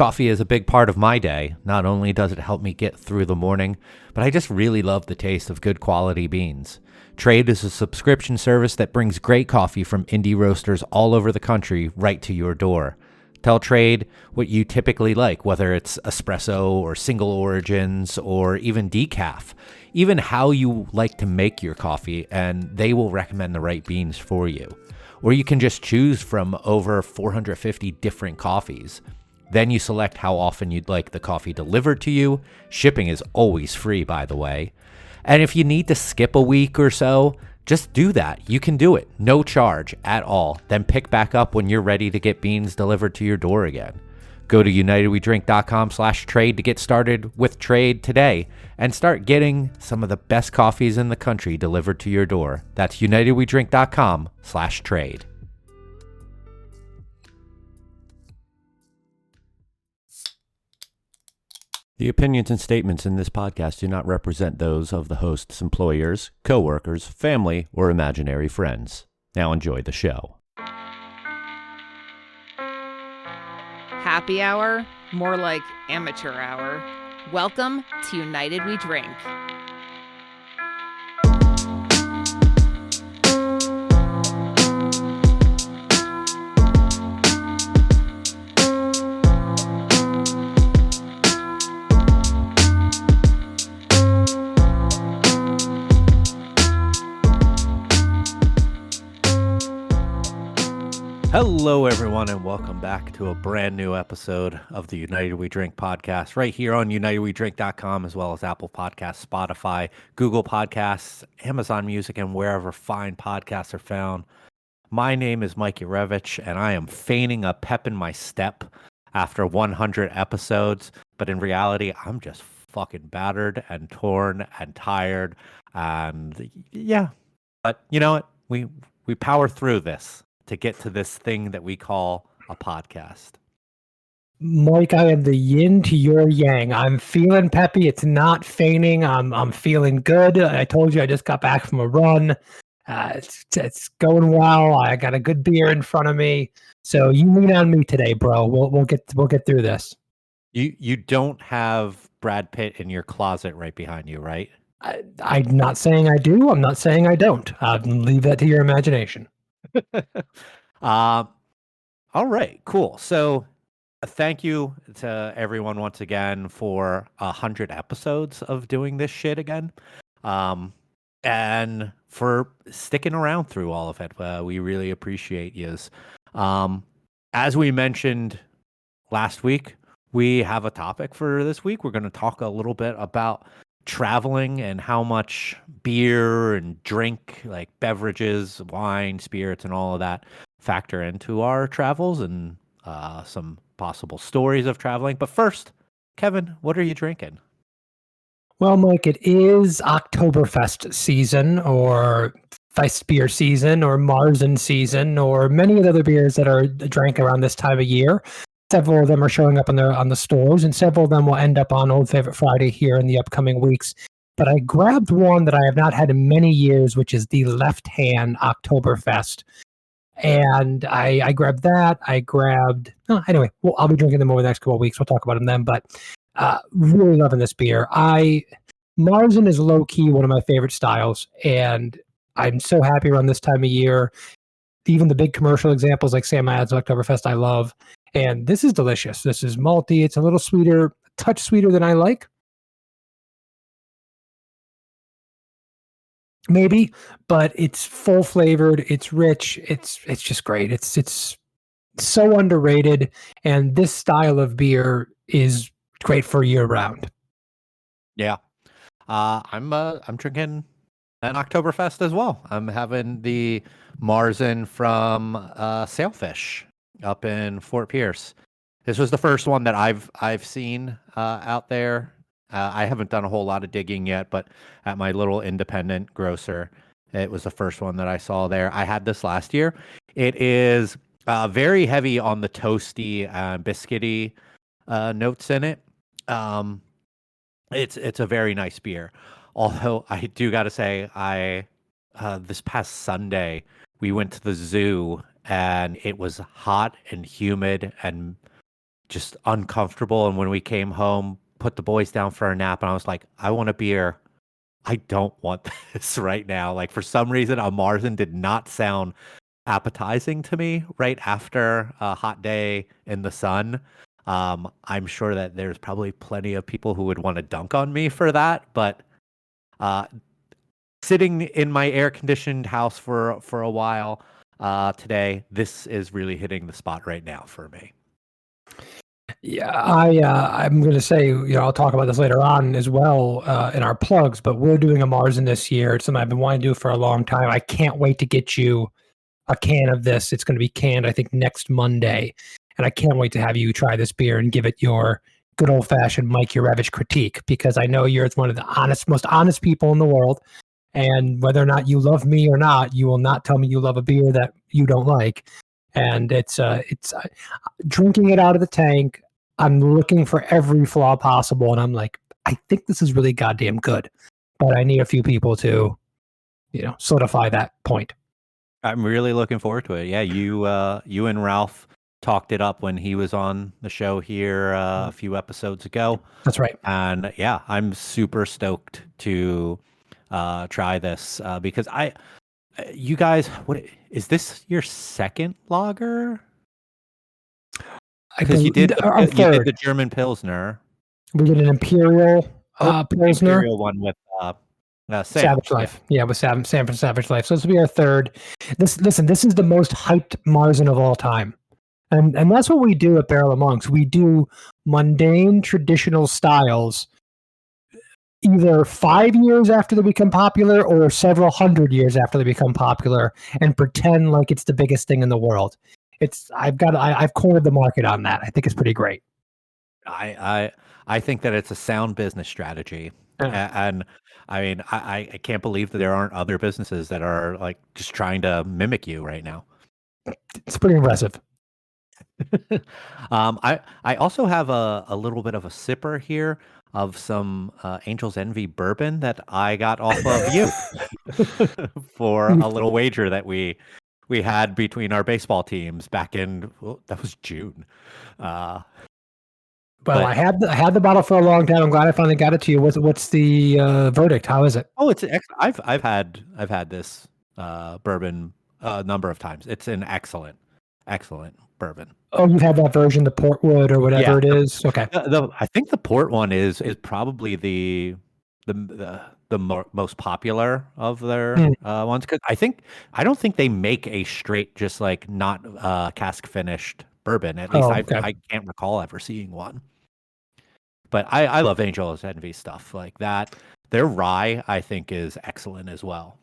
Coffee is a big part of my day. Not only does it help me get through the morning, but I just really love the taste of good quality beans. Trade is a subscription service that brings great coffee from indie roasters all over the country right to your door. Tell Trade what you typically like, whether it's espresso or single origins or even decaf, even how you like to make your coffee, and they will recommend the right beans for you. Or you can just choose from over 450 different coffees. Then you select how often you'd like the coffee delivered to you. Shipping is always free, by the way. And if you need to skip a week or so, just do that. You can do it. No charge at all. Then pick back up when you're ready to get beans delivered to your door again. Go to unitedwedrink.com/trade to get started with Trade today and start getting some of the best coffees in the country delivered to your door. That's unitedwedrink.com/trade. The opinions and statements in this podcast do not represent those of the host's employers, coworkers, family, or imaginary friends. Now enjoy the show. Happy hour? More like amateur hour. Welcome to United We Drink. Hello, everyone, and welcome back to a brand new episode of the United We Drink podcast right here on unitedwedrink.com, as well as Apple Podcasts, Spotify, Google Podcasts, Amazon Music, and wherever fine podcasts are found. My name is Mike Urevich, and I am feigning a pep in my step after 100 episodes, but in reality, I'm just fucking battered and torn and tired, and yeah. But you know what? We power through this to get to this thing that we call a podcast. Mike, I am the yin to your yang. I'm feeling peppy. It's not feigning. I'm feeling good. I told you I just got back from a run. It's going well. I got a good beer in front of me. So you lean on me today, bro. We'll get through this. You don't have Brad Pitt in your closet right behind you, right? I'm not saying I do. I'm not saying I don't. Leave that to your imagination. All right, cool. So thank you to everyone once again for 100 episodes of doing this shit again, and for sticking around through all of it. We really appreciate yous. As we mentioned last week, we have a topic for this week. We're going to talk a little bit about traveling and how much beer and drink, like beverages, wine, spirits, and all of that factor into our travels, and some possible stories of traveling. But first, Kevin, what are you drinking? Well, Mike, it is Oktoberfest season, or Feist beer season, or Marzen season, or many of the other beers that are drank around this time of year. Several of them are showing up on the stores, and several of them will end up on Old Favorite Friday here in the upcoming weeks. But I grabbed one that I have not had in many years, which is the Left Hand Oktoberfest. And I grabbed that. Anyway, I'll be drinking them over the next couple of weeks. We'll talk about them then. But really loving this beer. Marzen is low-key one of my favorite styles, and I'm so happy around this time of year. Even the big commercial examples like Sam Ad's Oktoberfest, I love. And this is delicious. This is malty. It's a little sweeter, a touch sweeter than I like. Maybe, but it's full flavored. It's rich. It's just great. It's so underrated. And this style of beer is great for year round. Yeah. I'm drinking an Oktoberfest as well. I'm having the Marzen from Sailfish up in Fort Pierce. This was the first one that I've seen out there. I haven't done a whole lot of digging yet, but at my little independent grocer, it was the first one that I saw there. I had this last year. It is very heavy on the toasty, biscuity notes in it. It's a very nice beer. Although I do got to say, this past Sunday we went to the zoo and it was hot and humid and just uncomfortable. And when we came home, put the boys down for a nap, and I was like, I want a beer. I don't want this right now. Like for some reason, a Marzen did not sound appetizing to me right after a hot day in the sun. I'm sure that there's probably plenty of people who would want to dunk on me for that, but uh, sitting in my air-conditioned house for a while today, this is really hitting the spot right now for me. Yeah, I'm going to say, I'll talk about this later on as well in our plugs, but we're doing a Marzen this year. It's something I've been wanting to do for a long time. I can't wait to get you a can of this. It's going to be canned, I think, next Monday. And I can't wait to have you try this beer and give it your good old fashioned Mike Urevich critique, because I know you're one of the most honest people in the world. And whether or not you love me or not, you will not tell me you love a beer that you don't like. And it's drinking it out of the tank. I'm looking for every flaw possible. And I'm like, I think this is really goddamn good, but I need a few people to, solidify that point. I'm really looking forward to it. Yeah, you and Ralph talked it up when he was on the show here a few episodes ago. That's right. And yeah, I'm super stoked to try this because you guys, what is this your second lager? Because you did the German Pilsner. We did an Imperial Pilsner. Imperial one with Savage Life. Yeah, with Sanford Savage Life. So this will be our third. This is the most hyped Marzen of all time. And that's what we do at Barrel of Monks. We do mundane traditional styles either 5 years after they become popular or several hundred years after they become popular, and pretend like it's the biggest thing in the world. I've cornered the market on that. I think it's pretty great. I think that it's a sound business strategy. And I mean, I can't believe that there aren't other businesses that are like just trying to mimic you right now. It's pretty impressive. I also have a little bit of a sipper here of some Angel's Envy bourbon that I got off of you for a little wager that we had between our baseball teams back in that was June. Well, I had the bottle for a long time. I'm glad I finally got it to you. What's the verdict? How is it? Oh, it's I've had this bourbon a number of times. It's an excellent bourbon. Oh, you've had that version, the Portwood or whatever it is. Okay. I think the port one is probably the most popular of their ones, because I don't think they make a straight just like not cask finished bourbon. At least I can't recall ever seeing one. But I love Angel's Envy stuff like that. Their rye, I think, is excellent as well.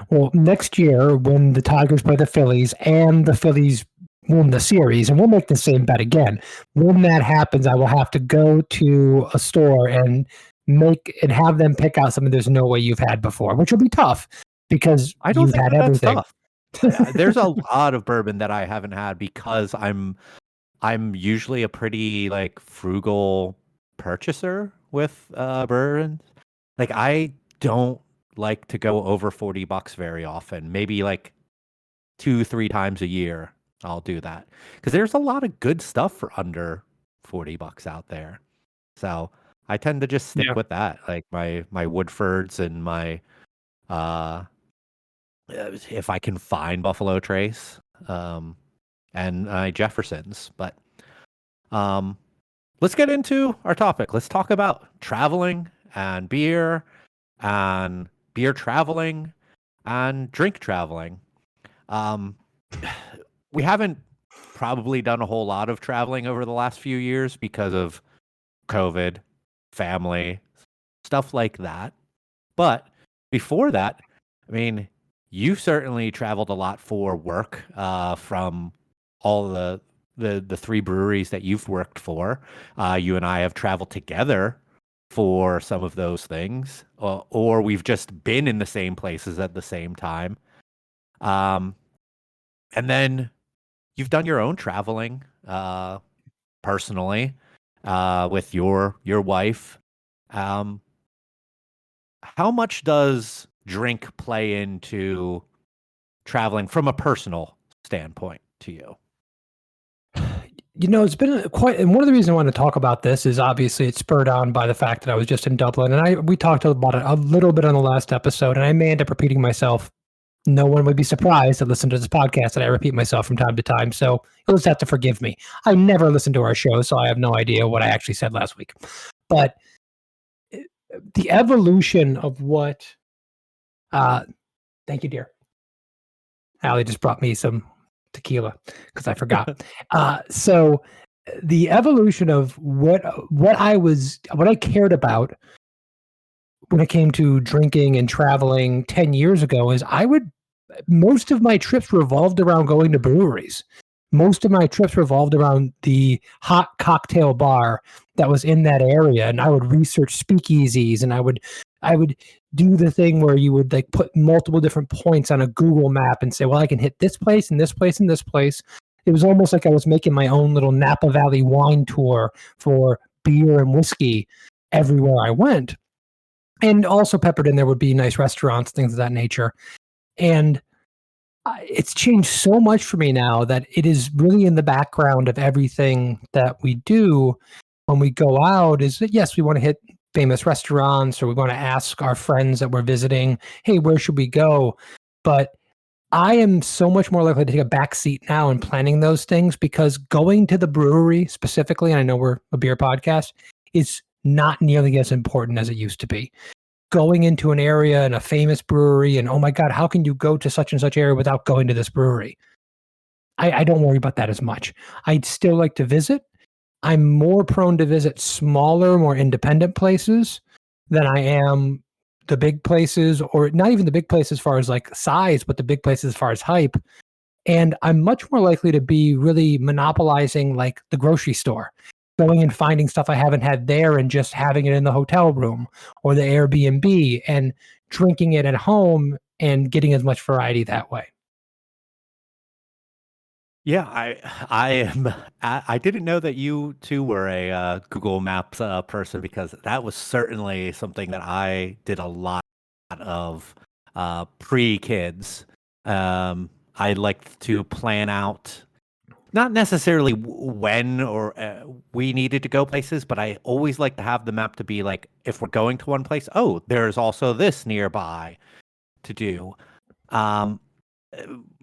Well, next year when the Tigers play the Phillies and the Phillies win the series, and we'll make the same bet again. When that happens, I will have to go to a store and have them pick out something there's no way you've had before, which will be tough because you've had everything. There's a lot of bourbon that I haven't had because I'm usually a pretty like frugal purchaser with bourbon. Like I don't like to go over $40 very often. Maybe like 2-3 times a year I'll do that, because there's a lot of good stuff for under $40 out there. So I tend to just stick with that, like my Woodfords and my if I can find Buffalo Trace and my Jeffersons. But let's get into our topic. Let's talk about traveling and beer traveling and drink traveling. We haven't probably done a whole lot of traveling over the last few years because of COVID, family, stuff like that. But before that, I mean, you certainly traveled a lot for work from all the 3 breweries that you've worked for. You and I have traveled together for some of those things, or we've just been in the same places at the same time. And then you've done your own traveling personally with your wife. How much does drink play into traveling from a personal standpoint to you? It's been quite, and one of the reasons I want to talk about this is obviously it's spurred on by the fact that I was just in Dublin, and we talked about it a little bit on the last episode, and I may end up repeating myself. No one would be surprised to listen to this podcast that I repeat myself from time to time, so you'll just have to forgive me. I never listen to our show, so I have no idea what I actually said last week. But the evolution of what, thank you, dear. Allie just brought me some tequila because I forgot. So the evolution of what I cared about when it came to drinking and traveling 10 years ago is most of my trips revolved around going to breweries. Most of my trips revolved around the hot cocktail bar that was in that area, and I would research speakeasies, and I would do the thing where you would like put multiple different points on a Google map and say, well, I can hit this place and this place and this place. It was almost like I was making my own little Napa Valley wine tour for beer and whiskey everywhere I went. And also peppered in there would be nice restaurants, things of that nature. And it's changed so much for me now that it is really in the background of everything that we do when we go out is that, yes, we want to hit famous restaurants or we want to ask our friends that we're visiting, hey, where should we go? But I am so much more likely to take a back seat now in planning those things because going to the brewery specifically, and I know we're a beer podcast, is not nearly as important as it used to be. Going into an area and a famous brewery and, oh my God, how can you go to such and such area without going to this brewery? I don't worry about that as much. I'd still like to visit. I'm more prone to visit smaller, more independent places than I am the big places, or not even the big places as far as like size, but the big places as far as hype. And I'm much more likely to be really monopolizing like the grocery store, going and finding stuff I haven't had there and just having it in the hotel room or the Airbnb and drinking it at home and getting as much variety that way. Yeah, I am. I didn't know that you too were a Google Maps person because that was certainly something that I did a lot of pre-kids. I liked to plan out not necessarily when or we needed to go places, but I always like to have the map to be like, if we're going to one place, oh, there's also this nearby to do. Um,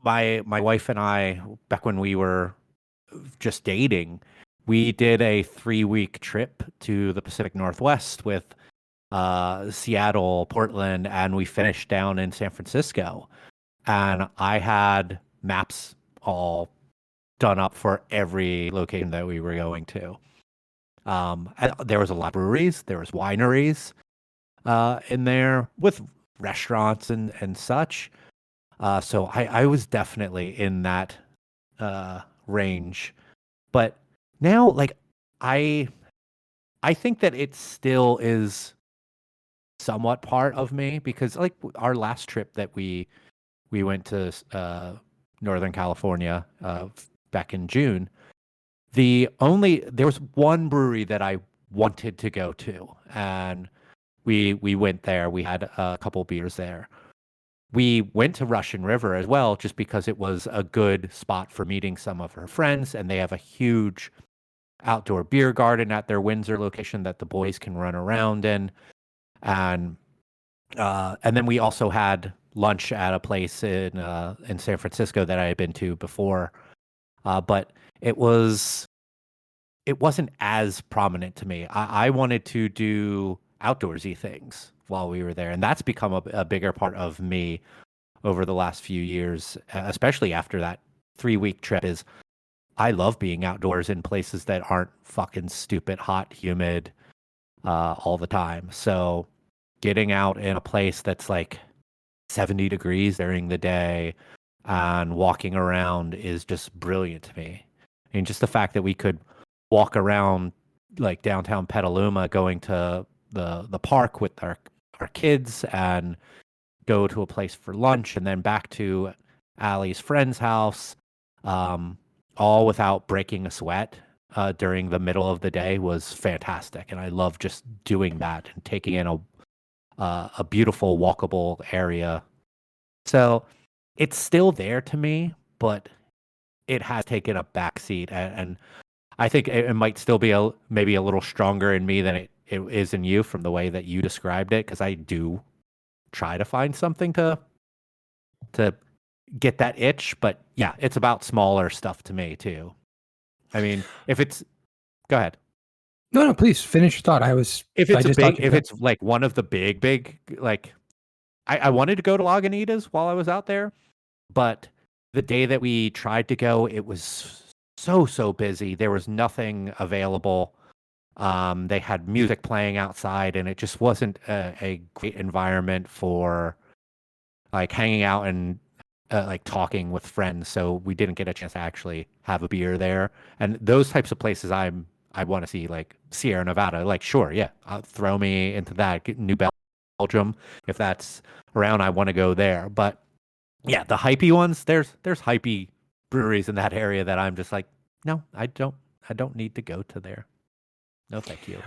my wife and I, back when we were just dating, we did a 3-week trip to the Pacific Northwest with Seattle, Portland, and we finished down in San Francisco. And I had maps all done up for every location that we were going to. And there was a lot of breweries, there was wineries in there with restaurants and such. So I was definitely in that range. But now, like, I I think that it still is somewhat part of me because, like, our last trip that we went to Northern California back in June. There was one brewery that I wanted to go to, and we went there. We had a couple beers there. We went to Russian River as well, just because it was a good spot for meeting some of her friends, and they have a huge outdoor beer garden at their Windsor location that the boys can run around in. And then we also had lunch at a place in San Francisco that I had been to before, but it wasn't as prominent to me. I wanted to do outdoorsy things while we were there, and that's become a bigger part of me over the last few years, especially after that 3-week trip. Is I love being outdoors in places that aren't fucking stupid hot, humid all the time. So getting out in a place that's like 70 degrees during the day and walking around is just brilliant to me. I mean, just the fact that we could walk around like downtown Petaluma, going to the park with our kids and go to a place for lunch and then back to Allie's friend's house, all without breaking a sweat during the middle of the day was fantastic. And I love just doing that and taking in a beautiful walkable area. So it's still there to me, but it has taken a backseat. And I think it might still be maybe a little stronger in me than it is in you from the way that you described it, because I do try to find something to get that itch. But yeah, it's about smaller stuff to me too. I mean, if it's go ahead. No, no, please finish your thought. I just talked If about. it's like one of the big, like I wanted to go to Lagunitas while I was out there, but the day that we tried to go, it was so busy. There was nothing available. They had music playing outside, and it just wasn't a great environment for like hanging out and like talking with friends. So we didn't get a chance to actually have a beer there. And those types of places I want to see, like Sierra Nevada. Like, sure, yeah, throw me into that. New Belgium, if that's around, I want to go there. But yeah, the hypey ones, there's hypey breweries in that area that I'm just like, no, I don't need to go to there. No, thank you.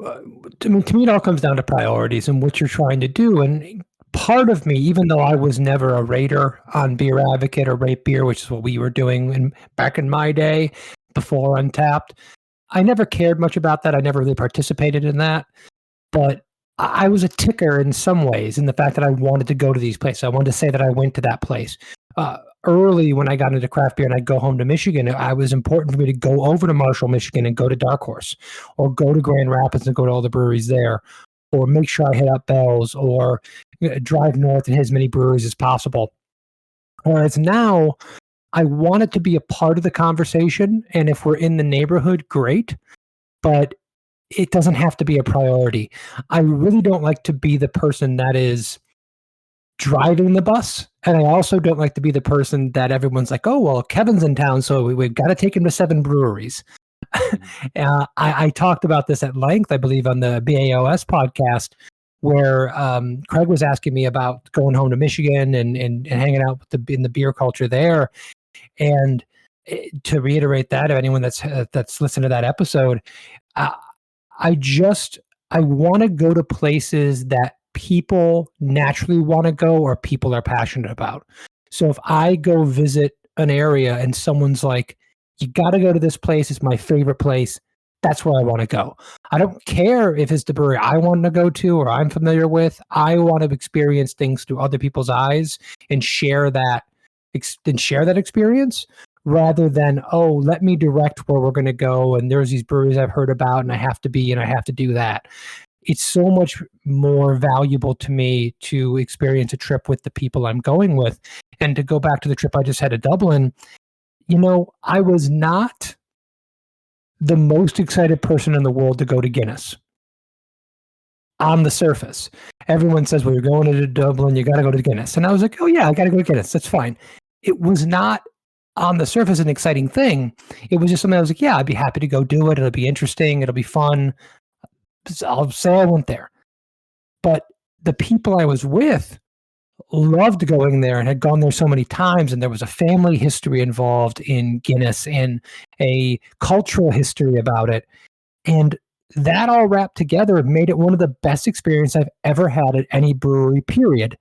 I mean, to me, it all comes down to priorities and what you're trying to do. And part of me, even though I was never a rater on Beer Advocate or Rate Beer, which is what we were doing back in my day before Untapped, I never cared much about that. I never really participated in that. But I was a ticker in some ways in the fact that I wanted to go to these places. I wanted to say that I went to that place. Early when I got into craft beer and I'd go home to Michigan, it was important for me to go over to Marshall, Michigan and go to Dark Horse or go to Grand Rapids and go to all the breweries there or make sure I hit up Bell's or drive north and hit as many breweries as possible. Whereas now I want it to be a part of the conversation. And if we're in the neighborhood, great. But it doesn't have to be a priority. I really don't like to be the person that is driving the bus. And I also don't like to be the person that everyone's like, oh, well, Kevin's in town, so we've got to take him to 7 breweries. I talked about this at length, I believe, on the BAOS podcast, where Craig was asking me about going home to Michigan and hanging out with in the beer culture there. And to reiterate that, if anyone that's listened to that episode, I want to go to places that people naturally want to go or people are passionate about. So if I go visit an area and someone's like, you got to go to this place, it's my favorite place, that's where I want to go. I don't care if it's the brewery I want to go to or I'm familiar with. I want to experience things through other people's eyes and share that experience, rather than, oh, let me direct where we're going to go and there's these breweries I've heard about and I have to be and I have to do that. It's so much more valuable to me to experience a trip with the people I'm going with. And to go back to the trip I just had to Dublin, I was not the most excited person in the world to go to Guinness. On the surface, everyone says, well, you're going to Dublin, you got to go to Guinness. And I was like, oh yeah, I got to go to Guinness. That's fine. It was not on the surface an exciting thing. It was just something I was like, yeah, I'd be happy to go do it. It'll be interesting. It'll be fun. I'll say I went there. But the people I was with loved going there and had gone there so many times. And there was a family history involved in Guinness and a cultural history about it. And that all wrapped together made it one of the best experiences I've ever had at any brewery, period.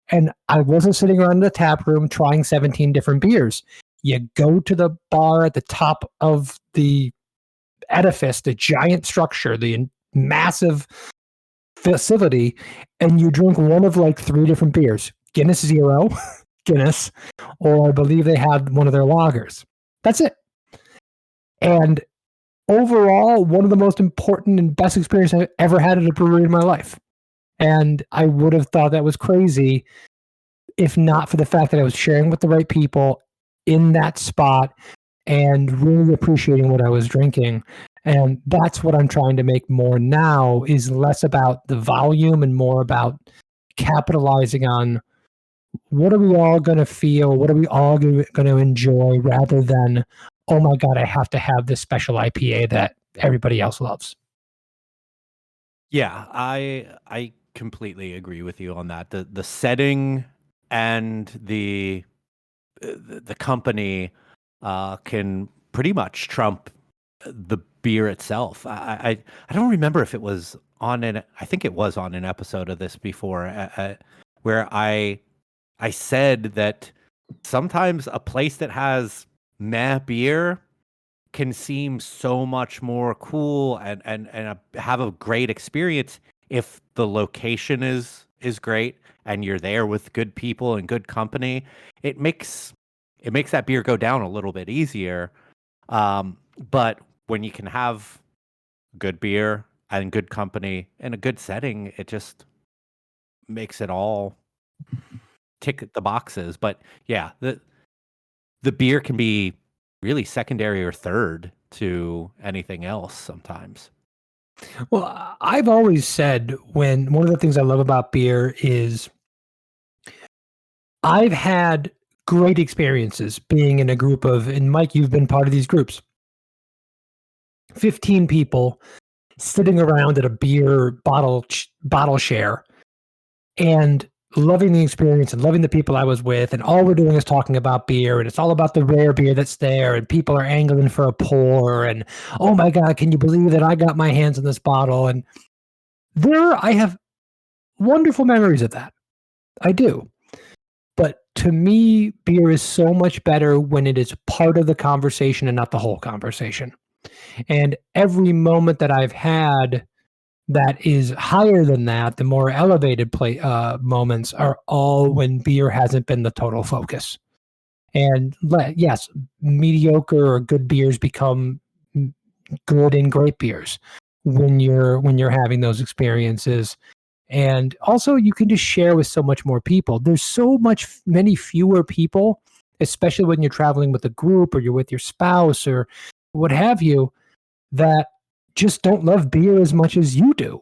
And I wasn't sitting around in the tap room trying 17 different beers. You go to the bar at the top of the edifice, the giant structure, the massive facility, and you drink one of like 3 different beers. Guinness Zero, Guinness, or I believe they had one of their lagers. That's it. And overall, one of the most important and best experiences I've ever had at a brewery in my life. And I would have thought that was crazy if not for the fact that I was sharing with the right people in that spot and really appreciating what I was drinking. And that's what I'm trying to make more now, is less about the volume and more about capitalizing on what are we all going to feel, what are we all going to enjoy, rather than, oh my God, I have to have this special IPA that everybody else loves. Yeah, I completely agree with you on that. The setting and the company can pretty much trump the beer itself. I don't remember if it was on I think it was on an episode of this before, where I said that sometimes a place that has meh beer can seem so much more cool and have a great experience if the location is great and you're there with good people and good company. It makes that beer go down a little bit easier. But when you can have good beer and good company in a good setting, it just makes it all tick the boxes. But yeah, the beer can be really secondary or third to anything else sometimes. Well, I've always said when one of the things I love about beer is I've had great experiences being in a group of, and Mike, you've been part of these groups, 15 people sitting around at a beer bottle share and loving the experience and loving the people I was with. And all we're doing is talking about beer, and it's all about the rare beer that's there. And people are angling for a pour. And oh my God, can you believe that I got my hands on this bottle? And I have wonderful memories of that. I do. But to me, beer is so much better when it is part of the conversation and not the whole conversation. And every moment that I've had that is higher than that, the more elevated moments are all when beer hasn't been the total focus. And yes, mediocre or good beers become good and great beers when you're having those experiences. And also, you can just share with so much more people. There's many fewer people, especially when you're traveling with a group or you're with your spouse or what have you, that just don't love beer as much as you do.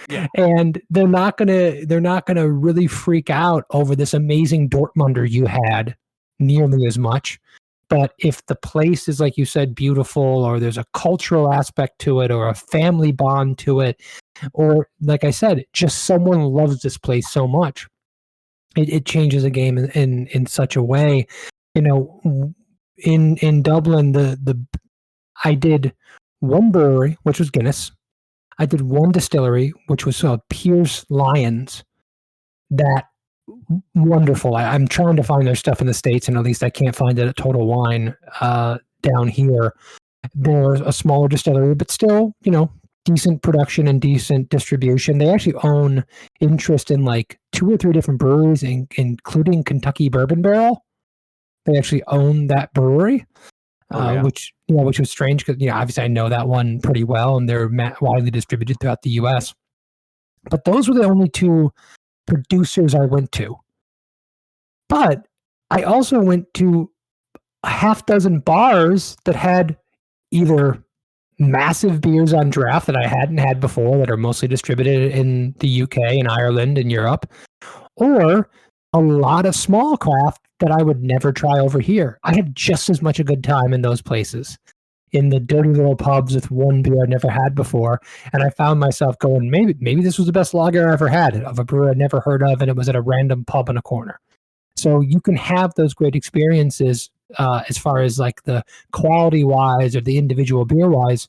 Yeah. And they're not gonna really freak out over this amazing Dortmunder you had nearly as much. But if the place is, like you said, beautiful, or there's a cultural aspect to it, or a family bond to it, or like I said, just someone loves this place so much, it changes a game in such a way. You know, in Dublin, I did one brewery, which was Guinness. I did one distillery, which was Pierce Lyons. That wonderful. I'm trying to find their stuff in the States, and at least I can't find it at Total Wine down here. There's a smaller distillery, but still, decent production and decent distribution. They actually own interest in like 2 or 3 different breweries, including Kentucky Bourbon Barrel. They actually own that brewery. Yeah. Which was strange because obviously I know that one pretty well, and they're widely distributed throughout the U.S. But those were the only 2 producers I went to. But I also went to a half dozen bars that had either massive beers on draft that I hadn't had before, that are mostly distributed in the UK and Ireland and Europe, or a lot of small craft that I would never try over here. I had just as much a good time in those places, in the dirty little pubs with one beer I'd never had before. And I found myself going, maybe this was the best lager I ever had, of a brewer I'd never heard of, and it was at a random pub in a corner. So you can have those great experiences as far as like the quality wise or the individual beer wise,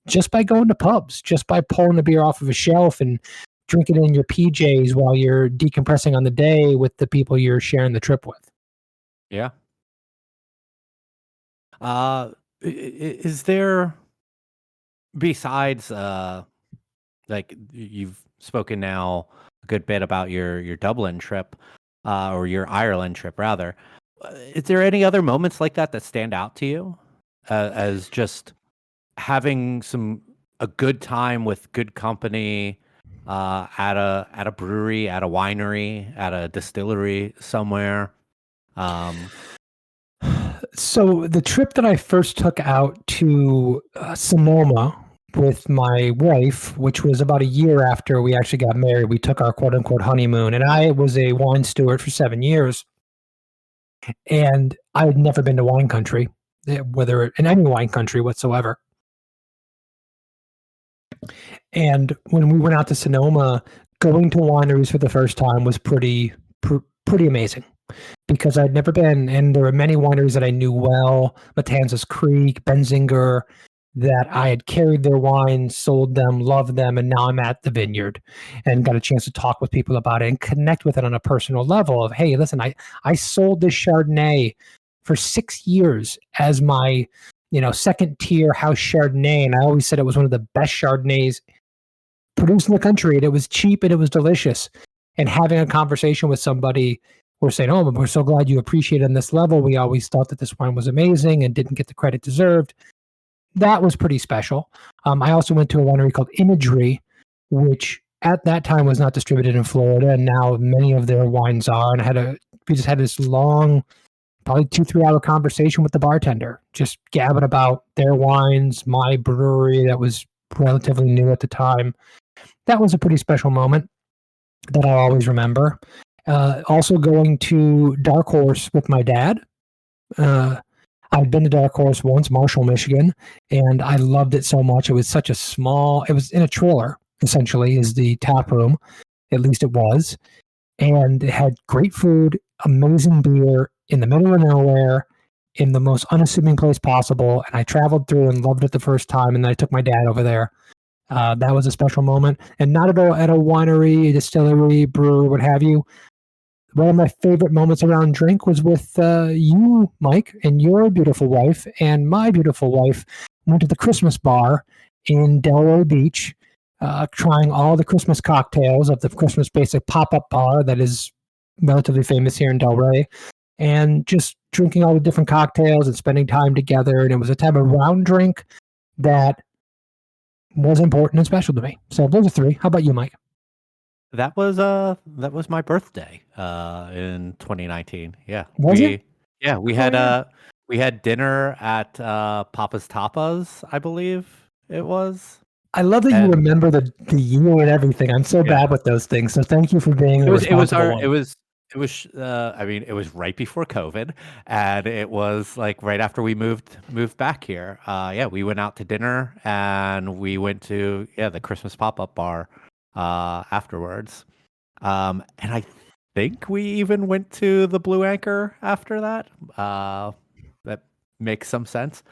just by going to pubs, just by pulling a beer off of a shelf and drinking it in your PJs while you're decompressing on the day with the people you're sharing the trip with. Yeah. Is there, besides like you've spoken now a good bit about your Dublin trip, or your Ireland trip rather, is there any other moments like that stand out to you as just having a good time with good company at a brewery, at a winery, at a distillery somewhere? So the trip that I first took out to Sonoma with my wife, which was about a year after we actually got married, we took our quote unquote honeymoon, and I was a wine steward for 7 years. And I had never been to wine country, whether in any wine country whatsoever. And when we went out to Sonoma, going to wineries for the first time was pretty amazing, because I'd never been, and there were many wineries that I knew well, Matanzas Creek, Benzinger, that I had carried their wines, sold them, loved them, and now I'm at the vineyard and got a chance to talk with people about it and connect with it on a personal level of, hey, listen, I sold this Chardonnay for 6 years as my second tier house Chardonnay. And I always said it was one of the best Chardonnays produced in the country. And it was cheap and it was delicious. And having a conversation with somebody, we're saying, oh, we're so glad you appreciate it on this level. We always thought that this wine was amazing and didn't get the credit deserved. That was pretty special. I also went to a winery called Imagery, which at that time was not distributed in Florida, and now many of their wines are. And we just had this long, probably 2-3 hour conversation with the bartender, just gabbing about their wines, my brewery that was relatively new at the time. That was a pretty special moment that I'll always remember. Also going to Dark Horse with my dad. I'd been to Dark Horse once, Marshall, Michigan, and I loved it so much. It was it was in a trailer, essentially, is the tap room. At least it was. And it had great food, amazing beer in the middle of nowhere, in the most unassuming place possible. And I traveled through and loved it the first time. And then I took my dad over there. That was a special moment. And not at a winery, distillery, brewery, what have you. One of my favorite moments around drink was with you, Mike, and your beautiful wife, and my beautiful wife went to the Christmas bar in Delray Beach, trying all the Christmas cocktails of the Christmas Basic pop-up bar that is relatively famous here in Delray, and just drinking all the different cocktails and spending time together. And it was a type of round drink that was important and special to me. So those are three. How about you, Mike? That was my birthday in 2019. Yeah. Was it? Yeah, we had dinner at Papa's Tapas, I believe it was. I love that you remember the year and everything. I'm so bad with those things. So thank you for being the responsible one. It was I mean, it was right before COVID, and it was like right after we moved back here. Yeah, we went out to dinner and we went to the Christmas pop-up bar afterwards. And I think we even went to the Blue Anchor after that. That makes some sense.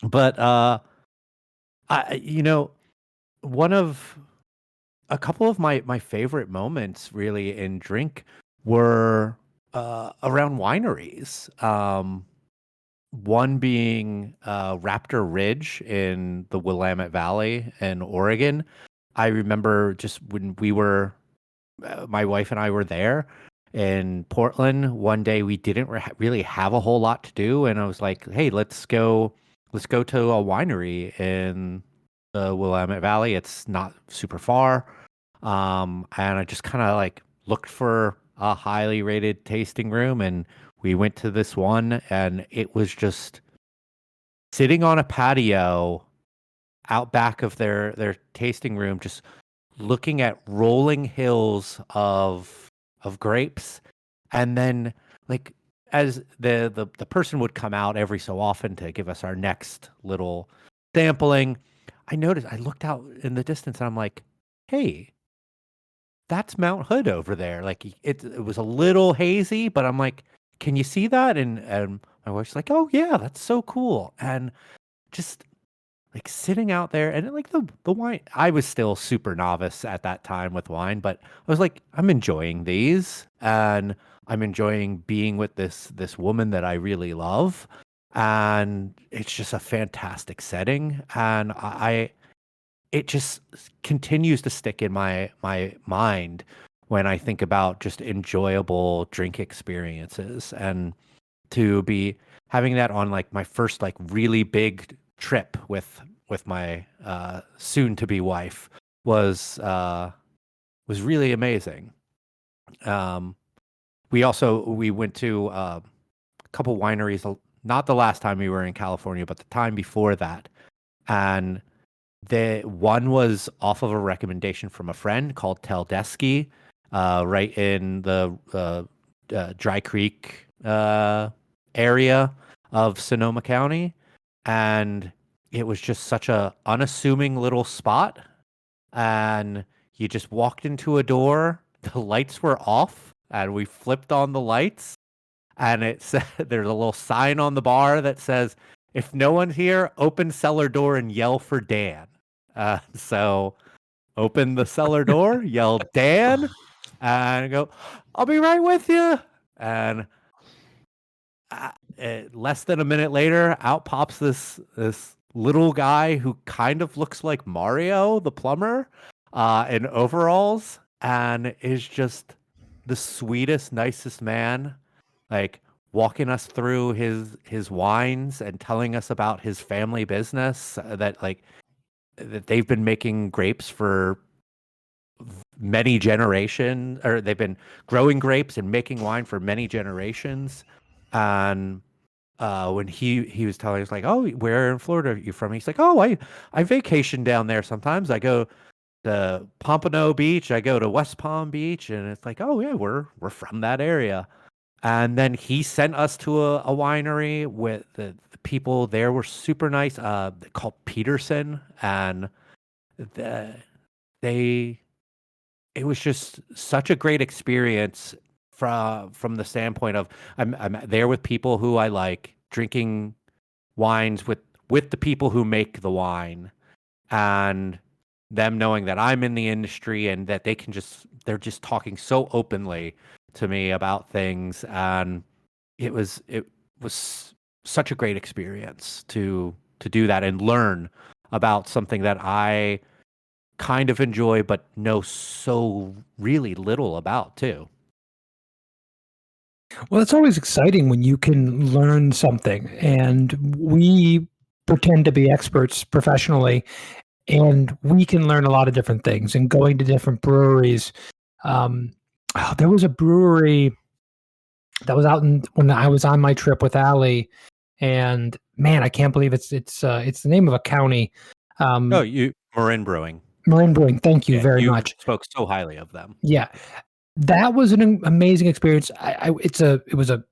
But a couple of my favorite moments really in drink were around wineries. One being Raptor Ridge in the Willamette Valley in Oregon. I remember just when we were, my wife and I were there in Portland one day. We didn't really have a whole lot to do, and I was like, "Hey, let's go to a winery in the Willamette Valley. It's not super far." And I just kind of like looked for a highly rated tasting room, and we went to this one, and it was just sitting on a patio out back of their tasting room, just looking at rolling hills of grapes. And then like as the person would come out every so often to give us our next little sampling, I looked out in the distance and I'm like, hey, that's Mount Hood over there. Like it was a little hazy, but I'm like, can you see that? And my wife's like, oh yeah, that's so cool. And just like sitting out there, and like the wine, I was still super novice at that time with wine, but I was like, I'm enjoying these, and I'm enjoying being with this woman that I really love, and it's just a fantastic setting, and it just continues to stick in my mind when I think about just enjoyable drink experiences, and to be having that on like my first like really big trip with my soon to be wife was really amazing. We went to a couple wineries, not the last time we were in California, but the time before that, and the one was off of a recommendation from a friend called Teldeschi, right in the Dry Creek area of Sonoma County, and it was just such a unassuming little spot, and you just walked into a door, the lights were off, and we flipped on the lights, and it said there's a little sign on the bar that says, if no one's here, open cellar door and yell for Dan. So open the cellar door, yell Dan, and go, I'll be right with you. And less than a minute later, out pops this little guy who kind of looks like Mario, the plumber, in overalls, and is just the sweetest, nicest man. Like walking us through his wines and telling us about his family business that they've been making grapes for many generations, or they've been growing grapes and making wine for many generations. And when he was telling us like, oh, where in Florida are you from? He's like, oh, I vacation down there sometimes. I go to Pompano Beach, I go to West Palm Beach, and it's like, oh yeah, we're from that area. And then he sent us to a winery with the people there were super nice. Called Peterson, and the, they it was just such a great experience from the standpoint of I'm there with people who I like, drinking wines with the people who make the wine, and them knowing that I'm in the industry and that they're just talking so openly to me about things. And it was such a great experience to do that and learn about something that I kind of enjoy but know so really little about too. Well, it's always exciting when you can learn something, and we pretend to be experts professionally, and we can learn a lot of different things. And going to different breweries, there was a brewery that was out when I was on my trip with Allie, and man, I can't believe it's the name of a county. Oh, you Marin Brewing. Marin Brewing. Thank you Yeah, very you much. spoke so highly of them. Yeah, that was an amazing experience. It was a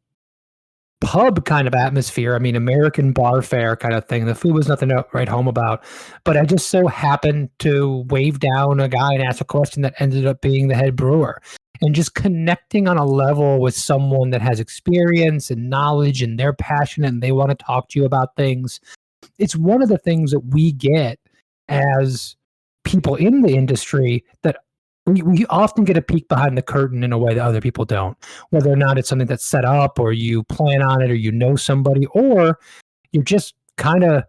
pub kind of atmosphere. I mean, American bar fare kind of thing. The food was nothing to write home about, but I just so happened to wave down a guy and ask a question that ended up being the head brewer. And just connecting on a level with someone that has experience and knowledge, and they're passionate and they want to talk to you about things. It's one of the things that we get as people in the industry, that we often get a peek behind the curtain in a way that other people don't, whether or not it's something that's set up or you plan on it or you know somebody, or you're just kind of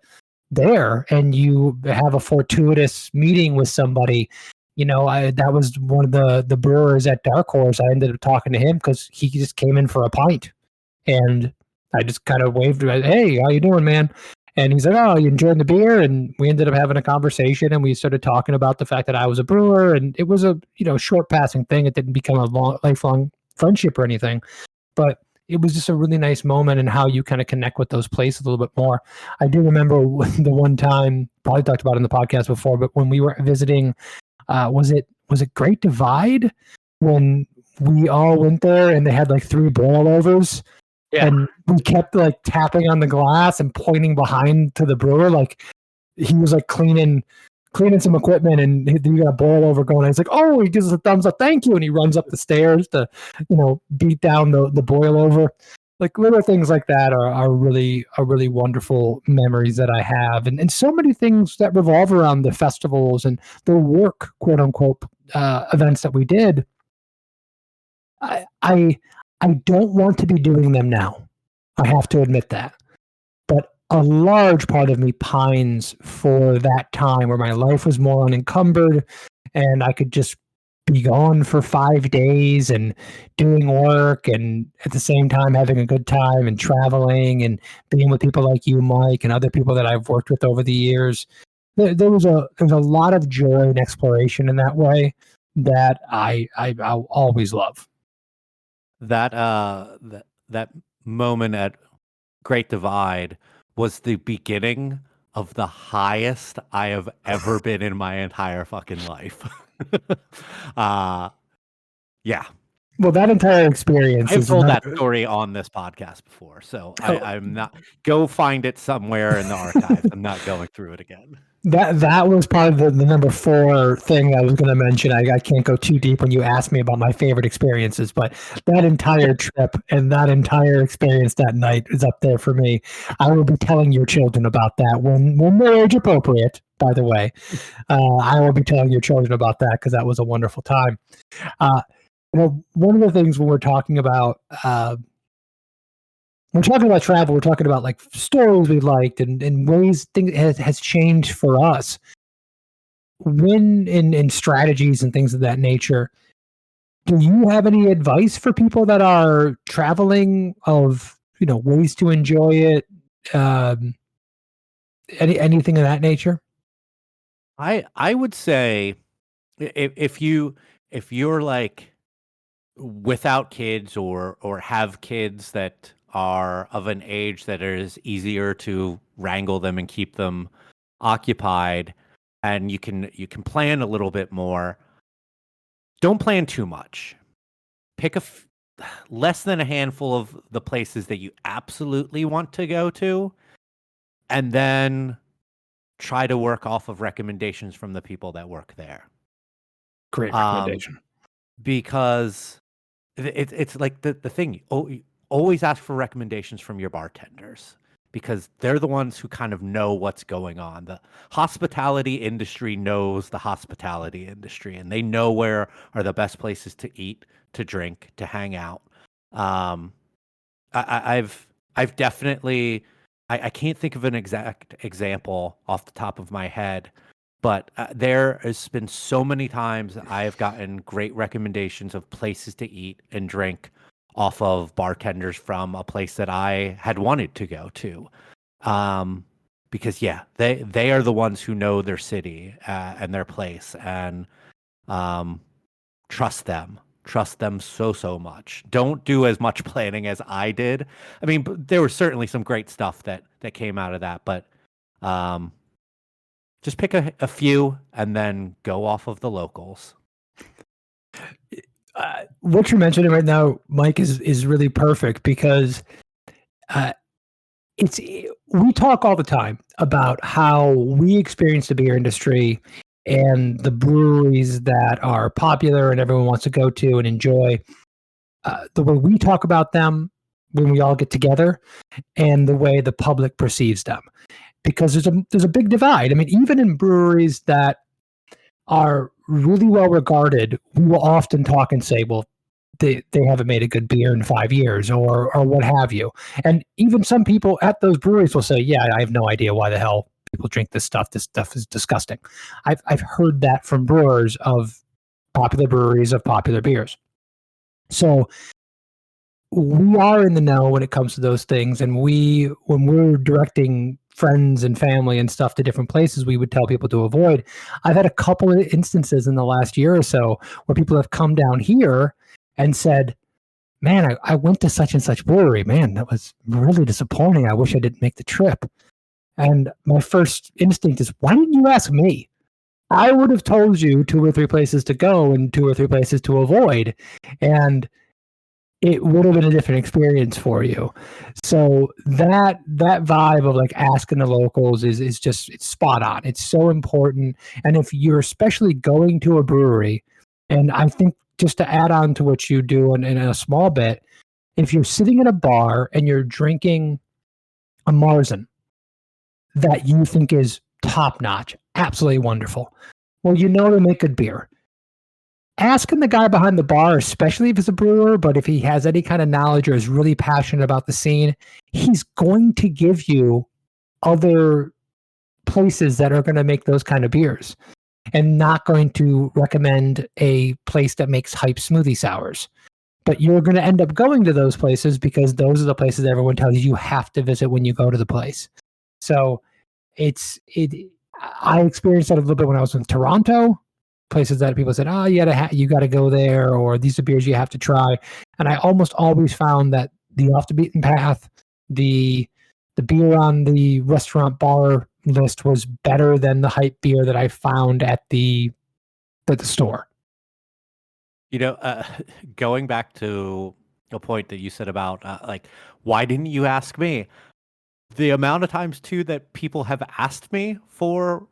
there and you have a fortuitous meeting with somebody. That was one of the brewers at Dark Horse. I ended up talking to him because he just came in for a pint, and I just kind of waved, hey, how you doing, man? And he's like, oh, you enjoying the beer? And we ended up having a conversation, and we started talking about the fact that I was a brewer, and it was a short passing thing. It didn't become a lifelong friendship or anything, but it was just a really nice moment, and how you kind of connect with those places a little bit more. I do remember the one time, probably talked about it in the podcast before, but when we were visiting, was it Great Divide, when we all went there and they had like 3 boilovers. Yeah. And we kept like tapping on the glass and pointing behind to the brewer, like he was like cleaning some equipment, and he got a boil over going. He's like, oh, he gives us a thumbs up, thank you, and he runs up the stairs to, beat down the boil over. Like little things like that are really wonderful memories that I have, and so many things that revolve around the festivals and the work, quote unquote, events that we did. I don't want to be doing them now. I have to admit that. But a large part of me pines for that time where my life was more unencumbered and I could just be gone for 5 days and doing work, and at the same time having a good time and traveling and being with people like you, Mike, and other people that I've worked with over the years. There was a lot of joy and exploration in that way that I'll always love. That moment at Great Divide was the beginning of the highest I have ever been in my entire fucking life. Yeah. Well, that entire experience I've is told that another. story on this podcast before, so Oh, I'm not go find it somewhere in the archives. I'm not going through it again. that was part of the number 4 thing I was going to mention. I can't go too deep when you ask me about my favorite experiences, but that entire trip and that entire experience that night is up there for me. I will be telling your children about that when they're age appropriate, by the way. I will be telling your children about that because that was a wonderful time. One of the things when we're talking about we're talking about travel, we're talking about like stories we liked and ways things has changed for us. When in strategies and things of that nature, do you have any advice for people that are traveling of ways to enjoy it? Um, anything of that nature? I would say if you're like without kids or have kids that are of an age that it is easier to wrangle them and keep them occupied, and you can plan a little bit more. Don't plan too much. Pick less than a handful of the places that you absolutely want to go to, and then try to work off of recommendations from the people that work there. Great Um, recommendation. because it's like the thing. You always ask for recommendations from your bartenders because they're the ones who kind of know what's going on. The hospitality industry knows the hospitality industry, and they know where are the best places to eat, to drink, to hang out. Um, I've definitely I can't think of an exact example off the top of my head, but there has been so many times I have gotten great recommendations of places to eat and drink off of bartenders from a place that I had wanted to go to. Um, because yeah, they are the ones who know their city and their place, and um, trust them. Trust them so much. Don't do as much planning as I did. I mean, there was certainly some great stuff that came out of that, but um, just pick a few and then go off of the locals. What you're mentioning right now, Mike, is really perfect because uh, we talk all the time about how we experience the beer industry and the breweries that are popular and everyone wants to go to and enjoy. The way we talk about them when we all get together, and the way the public perceives them, because there's a big divide. I mean, even in breweries that are really well regarded, we will often talk and say, well, they haven't made a good beer in 5 years or what have you. And even some people at those breweries will say, yeah, I have no idea why the hell people drink this stuff. This stuff is disgusting. I've heard that from brewers of popular breweries of popular beers. So we are in the know when it comes to those things. And when we're directing friends and family and stuff to different places, we would tell people to avoid. I've had a couple of instances in the last year or so where people have come down here and said, man, I went to such and such brewery. Man, that was really disappointing. I wish I didn't make the trip. And my first instinct is, why didn't you ask me? I would have told you 2 or 3 places to go and 2 or 3 places to avoid. And it would have been a different experience for you. So that vibe of like asking the locals is just, it's spot on. It's so important. And if you're especially going to a brewery, and I think just to add on to what you do in a small bit, if you're sitting in a bar and you're drinking a Marzen that you think is top notch, absolutely wonderful, well, they make good beer. Asking the guy behind the bar, especially if he's a brewer, but if he has any kind of knowledge or is really passionate about the scene, he's going to give you other places that are going to make those kind of beers and not going to recommend a place that makes hype smoothie sours. But you're going to end up going to those places because those are the places everyone tells you have to visit when you go to the place. So I experienced that a little bit when I was in Toronto. Places that people said, "Oh, you got to go there," or "These are beers you have to try." And I almost always found that the off the beaten path, the beer on the restaurant bar list was better than the hype beer that I found at the store. You know, going back to a point that you said about like, why didn't you ask me? The amount of times too that people have asked me for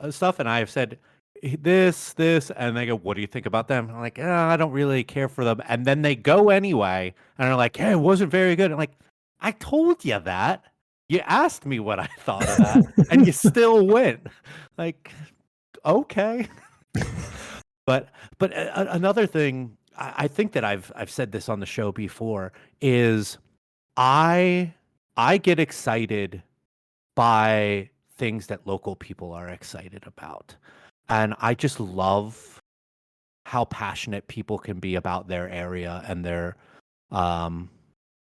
stuff, and I have said this, and they go, "What do you think about them?" And I'm like, I don't really care for them, and then they go anyway, and they're like, "Hey, it wasn't very good." I'm like, I told you that. You asked me what I thought of that, and you still went. Like, okay. But another thing, I think that I've said this on the show before, is I I get excited by things that local people are excited about. And I just love how passionate people can be about their area and um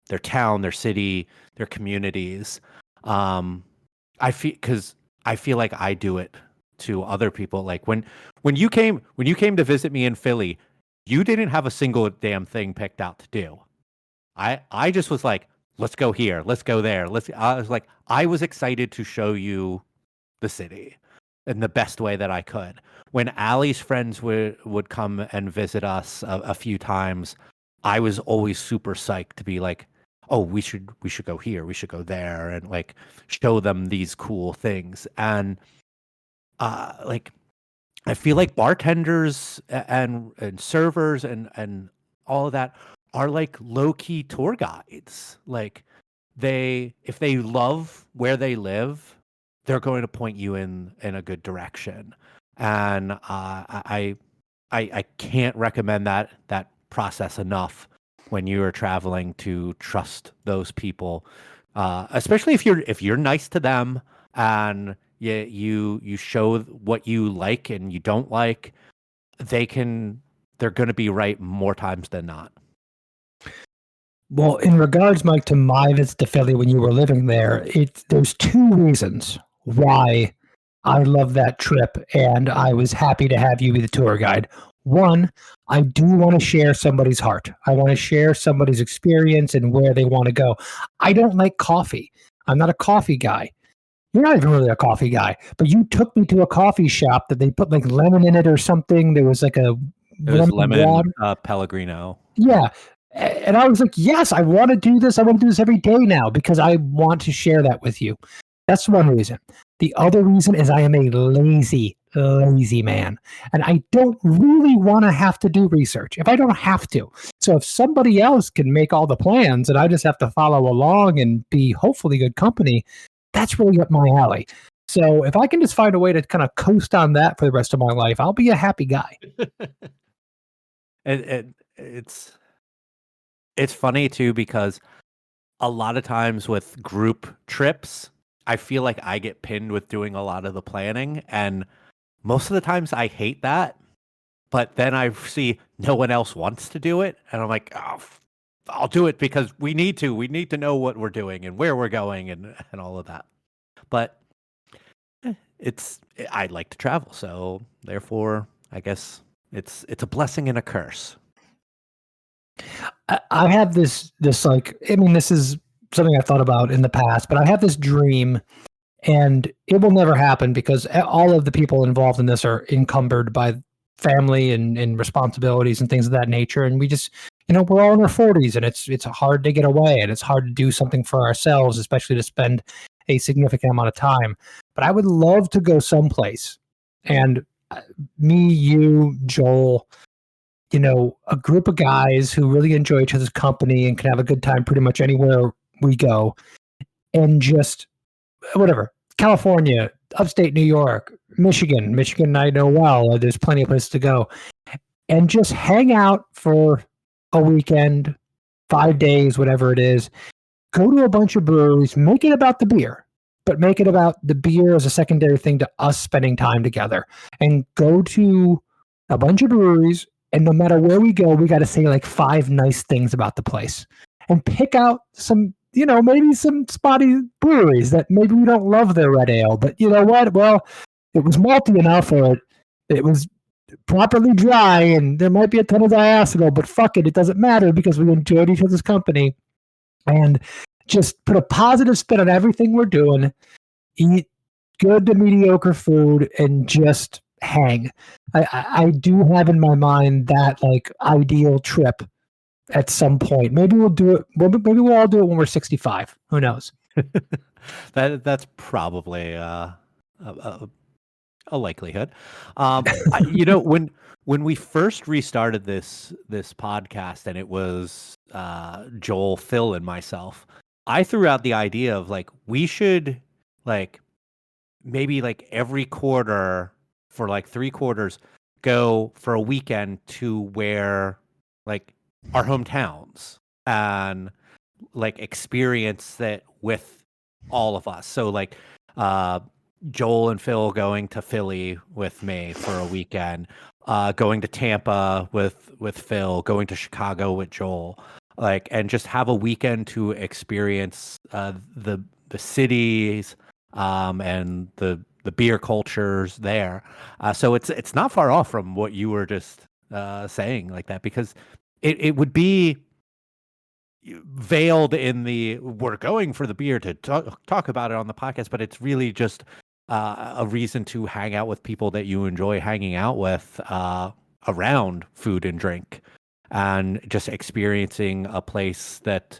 their town, their city, their communities. Um I feel like I do it to other people. Like when you came to visit me in Philly, you didn't have a single damn thing picked out to do. I just was like, let's go here, let's go there. I was excited to show you the city in the best way that I could. When Allie's friends would come and visit us a few times, I was always super psyched to be like, oh, we should go here, we should go there, and like show them these cool things. And like I feel like bartenders and servers and all of that are like low key tour guides. Like if they love where they live, they're going to point you in a good direction. And I can't recommend that process enough when you are traveling, to trust those people, especially if you're nice to them and you show what you like and you don't like, they're going to be right more times than not. Well, in regards, Mike, to my visit to Philly when you were living there, there's two reasons why I love that trip, and I was happy to have you be the tour guide. One, I do want to share somebody's heart. I want to share somebody's experience and where they want to go. I don't like coffee. I'm not a coffee guy. You're not even really a coffee guy, but you took me to a coffee shop that they put like lemon in it or something. There was like a It was lemon water. Pellegrino. Yeah. And I was like, yes, I want to do this. I want to do this every day now because I want to share that with you. That's one reason. The other reason is I am a lazy man. And I don't really want to have to do research if I don't have to. So if somebody else can make all the plans and I just have to follow along and be hopefully good company, that's really up my alley. So if I can just find a way to kind of coast on that for the rest of my life, I'll be a happy guy. And it's funny too, because a lot of times with group trips, I feel like I get pinned with doing a lot of the planning, and most of the times I hate that. But then I see no one else wants to do it, and I'm like, oh, I'll do it because we need to. We need to know what we're doing and where we're going and all of that. But I like to travel, so therefore, I guess it's a blessing and a curse. I have this like, I mean, this is something I've thought about in the past, but I have this dream, and it will never happen because all of the people involved in this are encumbered by family and responsibilities and things of that nature. And we just, we're all in our 40s, and it's hard to get away, and it's hard to do something for ourselves, especially to spend a significant amount of time. But I would love to go someplace, and me, you, Joel, a group of guys who really enjoy each other's company and can have a good time pretty much anywhere we go, and just whatever, California, upstate New York, Michigan I know well, there's plenty of places to go, and just hang out for a weekend, 5 days, whatever it is, go to a bunch of breweries, make it about the beer, but make it about the beer as a secondary thing to us spending time together, and go to a bunch of breweries. And no matter where we go, we got to say like 5 nice things about the place, and pick out some, maybe some spotty breweries that maybe we don't love their red ale, but you know what? Well, it was malty enough, or it was properly dry, and there might be a ton of diacetyl, but fuck it, it doesn't matter because we enjoyed each other's company, and just put a positive spin on everything we're doing, eat good to mediocre food, and just hang. I do have in my mind that like ideal trip at some point. Maybe we'll do it. Maybe we'll all do it when we're 65. Who knows? That's probably a likelihood. When we first restarted this podcast, and it was Joel, Phil, and myself, I threw out the idea of like we should like maybe like every quarter for like 3 quarters go for a weekend to where like our hometowns, and like experience it with all of us. So like uh Joel and Phil going to Philly with me for a weekend, going to Tampa with Phil, going to Chicago with Joel, like, and just have a weekend to experience the cities and the beer cultures there. So it's not far off from what you were just saying like that, because it would be veiled in the we're going for the beer to talk about it on the podcast, but it's really just a reason to hang out with people that you enjoy hanging out with around food and drink, and just experiencing a place that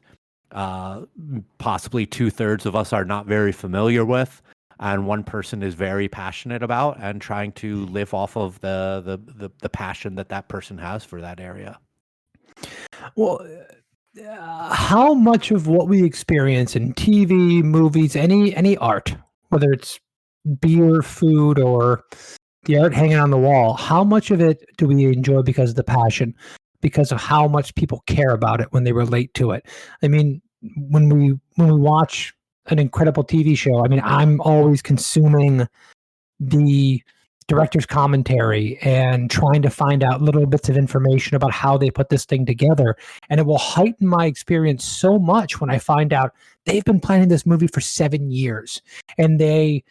possibly 2/3 of us are not very familiar with, and one person is very passionate about, and trying to live off of the passion that that person has for that area. Well, how much of what we experience in TV, movies, any art, whether it's beer, food, or the art hanging on the wall, how much of it do we enjoy because of the passion, because of how much people care about it when they relate to it? I mean, when we watch an incredible TV show, I mean, I'm always consuming the director's commentary and trying to find out little bits of information about how they put this thing together. And it will heighten my experience so much when I find out they've been planning this movie for 7 years and they,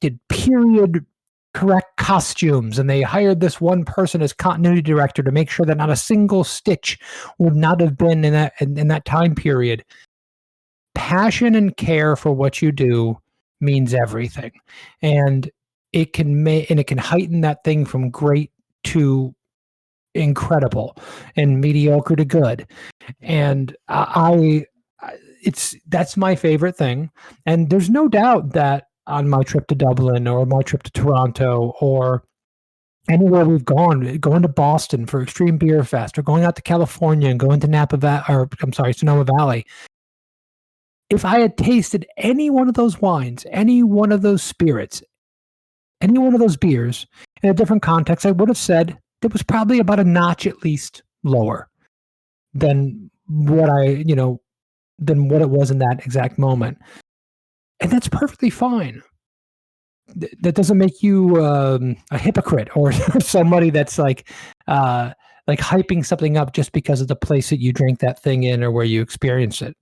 did period correct costumes, and they hired this one person as continuity director to make sure that not a single stitch would not have been in that time period. Passion and care for what you do means everything. And it can heighten that thing from great to incredible and mediocre to good. And that's my favorite thing. And there's no doubt that on my trip to Dublin or my trip to Toronto or anywhere we've gone, going to Boston for Extreme Beer Fest or going out to California and going to Sonoma Valley, if I had tasted any one of those wines, any one of those spirits, any one of those beers in a different context, I would have said it was probably about a notch at least lower than than what it was in that exact moment. And that's perfectly fine. That doesn't make you a hypocrite or somebody that's like hyping something up just because of the place that you drank that thing in or where you experienced it.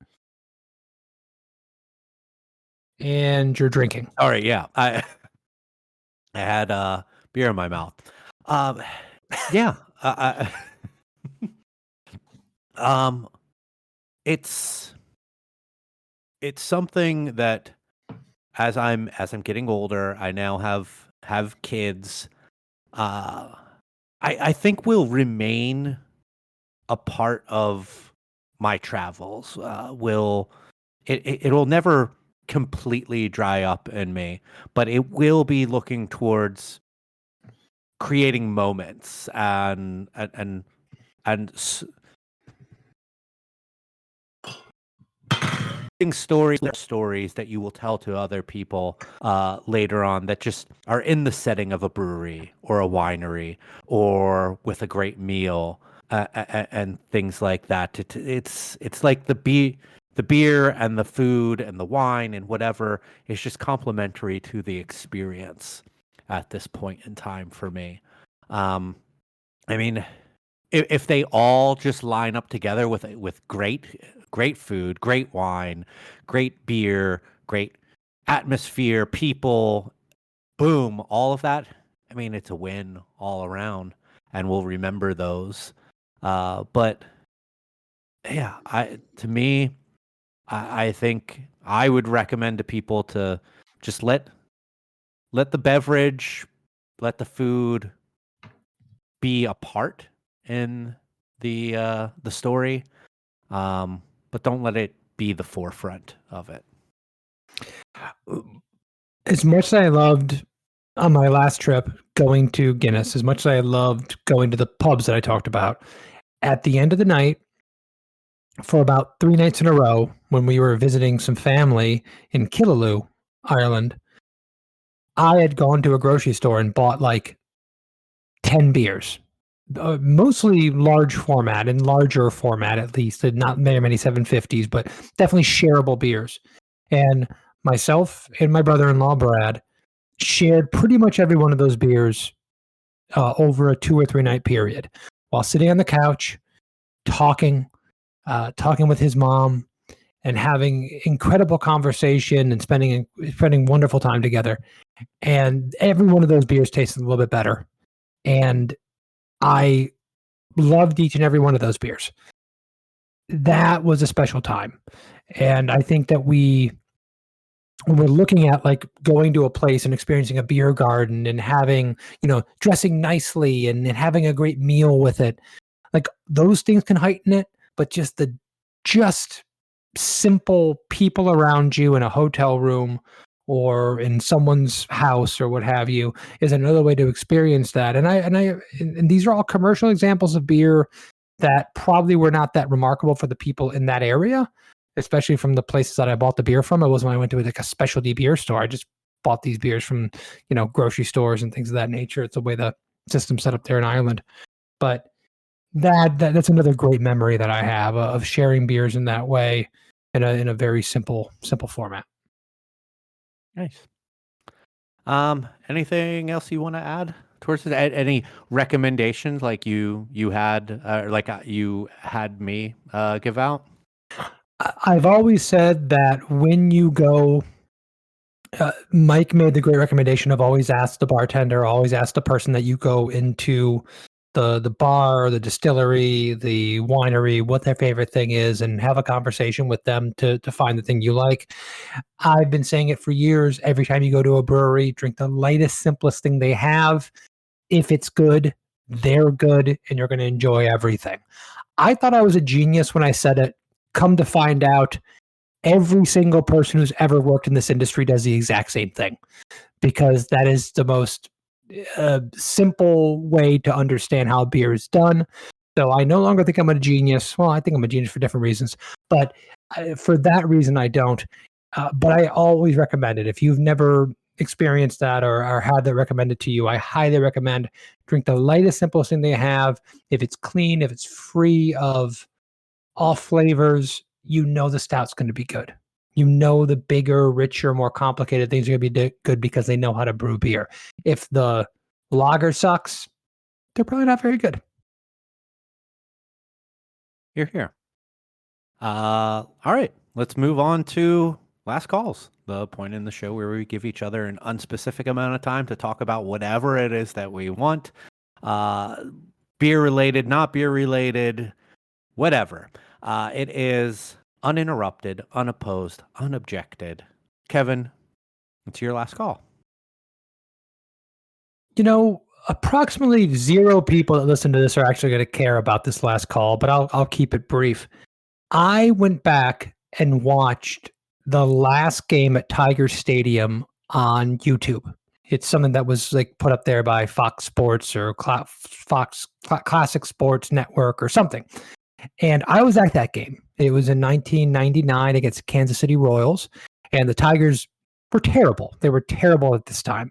And you're drinking. All right, yeah. I had beer in my mouth. Yeah. Um, it's something that as I'm getting older, I now have kids. I think will remain a part of my travels. It'll never completely dry up in me, but it will be looking towards creating moments and stories that you will tell to other people later on, that just are in the setting of a brewery or a winery or with a great meal and things like that. It's like the beer and the food and the wine and whatever is just complementary to the experience at this point in time for me. I mean, if they all just line up together with great food, great wine, great beer, great atmosphere, people, boom, all of that, I mean, it's a win all around, and we'll remember those. But yeah, to me, I think I would recommend to people to just let the beverage, let the food be a part in the story, but don't let it be the forefront of it. As much as I loved on my last trip going to Guinness, as much as I loved going to the pubs that I talked about, at the end of the night, for about 3 nights in a row, when we were visiting some family in Killaloe, Ireland, I had gone to a grocery store and bought like 10 beers mostly large format and larger format, at least, and not many 750s, but definitely shareable beers. And myself and my brother-in-law, Brad, shared pretty much every one of those beers over a 2 or 3 night period while sitting on the couch, talking, talking with his mom, and having incredible conversation and spending wonderful time together. And every one of those beers tasted a little bit better. And I loved each and every one of those beers. That was a special time. And I think that when we're looking at like going to a place and experiencing a beer garden and having, dressing nicely and having a great meal with it, like those things can heighten it, but just simple people around you in a hotel room or in someone's house or what have you is another way to experience that. And these are all commercial examples of beer that probably were not that remarkable for the people in that area, especially from the places that I bought the beer from. It wasn't when I went to like a specialty beer store. I just bought these beers from, grocery stores and things of that nature. It's the way the system's set up there in Ireland. But that's another great memory that I have of sharing beers in that way in a very simple format. Nice. Anything else you want to add towards it? Any recommendations like you had you had me give out? I've always said that when you go, Mike made the great recommendation of always ask the bartender, always ask the person that you go into the bar, the distillery, the winery, what their favorite thing is, and have a conversation with them to find the thing you like. I've been saying it for years. Every time you go to a brewery, drink the lightest, simplest thing they have. If it's good, they're good, and you're going to enjoy everything. I thought I was a genius when I said it. Come to find out, every single person who's ever worked in this industry does the exact same thing, because that is the most simple way to understand how beer is done. So I no longer think I'm a genius. Well, I think I'm a genius for different reasons, but for that reason, I don't. But I always recommend it. If you've never experienced that or had that recommended to you, I highly recommend drink the lightest, simplest thing they have. If it's clean, if it's free of off flavors, the stout's going to be good. The bigger, richer, more complicated things are going to be good because they know how to brew beer. If the lager sucks, they're probably not very good. You're here. All right, let's move on to last calls, the point in the show where we give each other an unspecific amount of time to talk about whatever it is that we want. Beer related, not beer related, whatever. It is uninterrupted, unopposed, unobjected. Kevin, it's your last call. Approximately 0 people that listen to this are actually going to care about this last call, but I'll keep it brief. I went back and watched the last game at Tiger Stadium on YouTube. It's something that was like put up there by Fox Sports or Fox Classic Sports Network or something. And I was at that game. It was in 1999 against Kansas City Royals, and the Tigers were terrible. They were terrible at this time.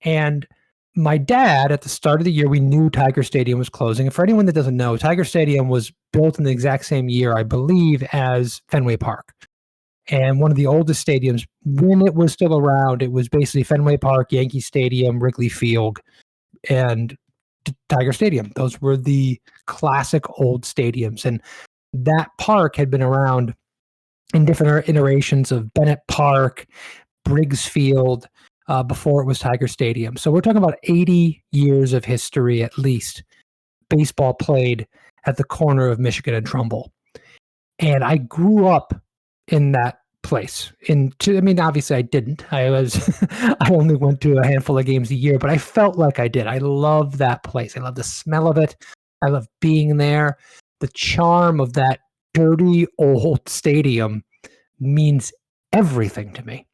And my dad, at the start of the year, we knew Tiger Stadium was closing. And for anyone that doesn't know, Tiger Stadium was built in the exact same year, I believe, as Fenway Park. And one of the oldest stadiums, when it was still around, it was basically Fenway Park, Yankee Stadium, Wrigley Field, and Tiger Stadium. Those were the classic old stadiums. And that park had been around in different iterations of Bennett Park, Briggs Field, before it was Tiger Stadium. So we're talking about 80 years of history at least. Baseball played at the corner of Michigan and Trumbull. And I grew up in that place. Obviously I didn't. I only went to a handful of games a year, but I felt like I did. I love that place. I love the smell of it. I love being there. The charm of that dirty old stadium means everything to me.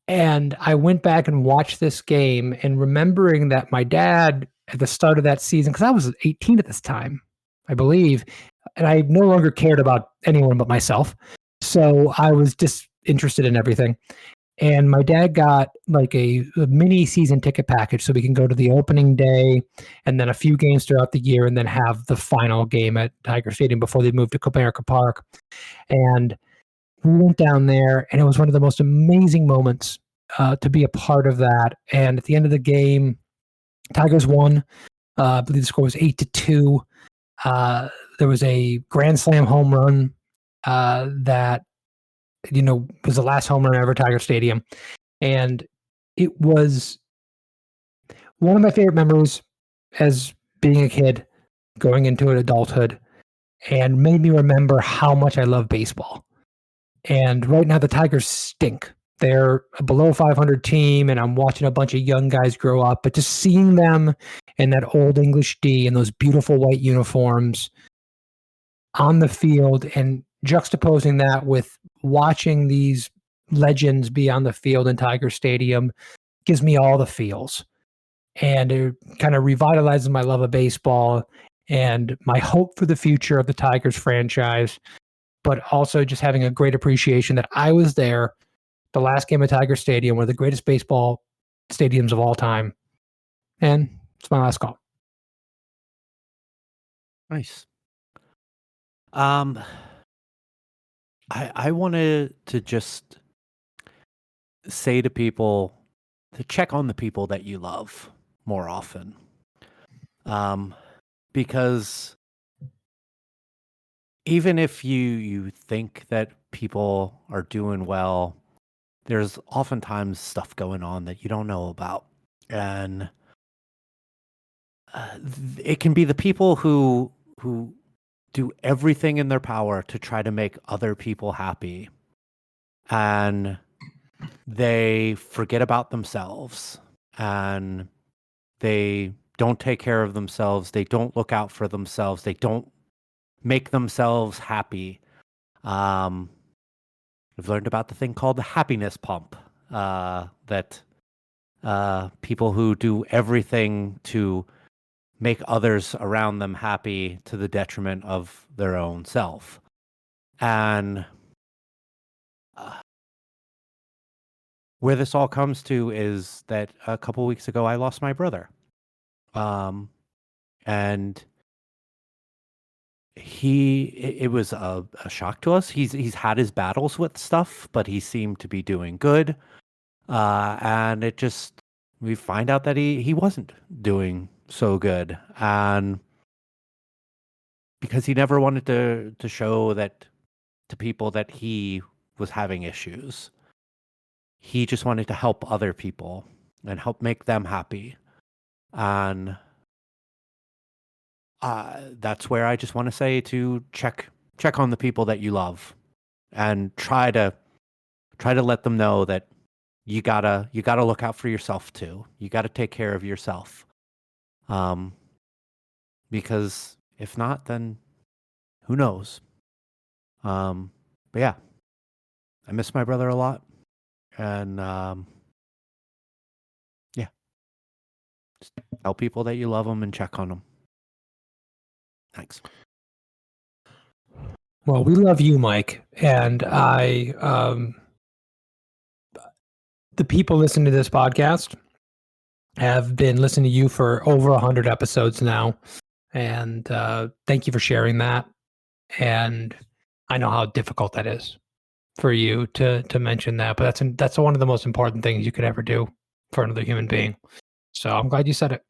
And I went back and watched this game, and remembering that my dad at the start of that season, because I was 18 at this time, I believe, and I no longer cared about anyone but myself. So I was just interested in everything. And my dad got like a mini season ticket package so we can go to the opening day and then a few games throughout the year and then have the final game at Tiger Stadium before they moved to Comerica Park. And we went down there, and it was one of the most amazing moments to be a part of that. And at the end of the game, Tigers won. I believe the score was 8-2. There was a grand slam home run that was the last home run ever at Tiger Stadium, and it was one of my favorite memories as being a kid, going into an adulthood, and made me remember how much I love baseball. And right now, the Tigers stink. They're a below 500 team, and I'm watching a bunch of young guys grow up. But just seeing them in that old English D and those beautiful white uniforms on the field and juxtaposing that with watching these legends be on the field in Tiger Stadium gives me all the feels. And it kind of revitalizes my love of baseball and my hope for the future of the Tigers franchise, but also just having a great appreciation that I was there the last game at Tiger Stadium, one of the greatest baseball stadiums of all time. And it's my last call. Nice. I wanted to just say to people to check on the people that you love more often. Because even if you think that people are doing well, there's oftentimes stuff going on that you don't know about. And it can be the people who do everything in their power to try to make other people happy, and they forget about themselves, and they don't take care of themselves. They don't look out for themselves. They don't make themselves happy. We've learned about the thing called the happiness pump, that people who do everything to make others around them happy to the detriment of their own self. And where this all comes to is that a couple weeks ago, I lost my brother. And it was a shock to us. He's had his battles with stuff, but he seemed to be doing good. And we find out that he wasn't doing so good. And because he never wanted to show that to people that he was having issues. He just wanted to help other people and help make them happy. And that's where I just want to say to check on the people that you love, and try to let them know that you gotta look out for yourself too. You gotta take care of yourself. Because if not, then who knows? But yeah, I miss my brother a lot, and yeah, just tell people that you love them and check on them. Thanks. Well, we love you, Mike, and the people listening to this podcast have been listening to you for over 100 episodes now, and thank you for sharing that. And I know how difficult that is for you to mention that, but that's one of the most important things you could ever do for another human being. So I'm glad you said it.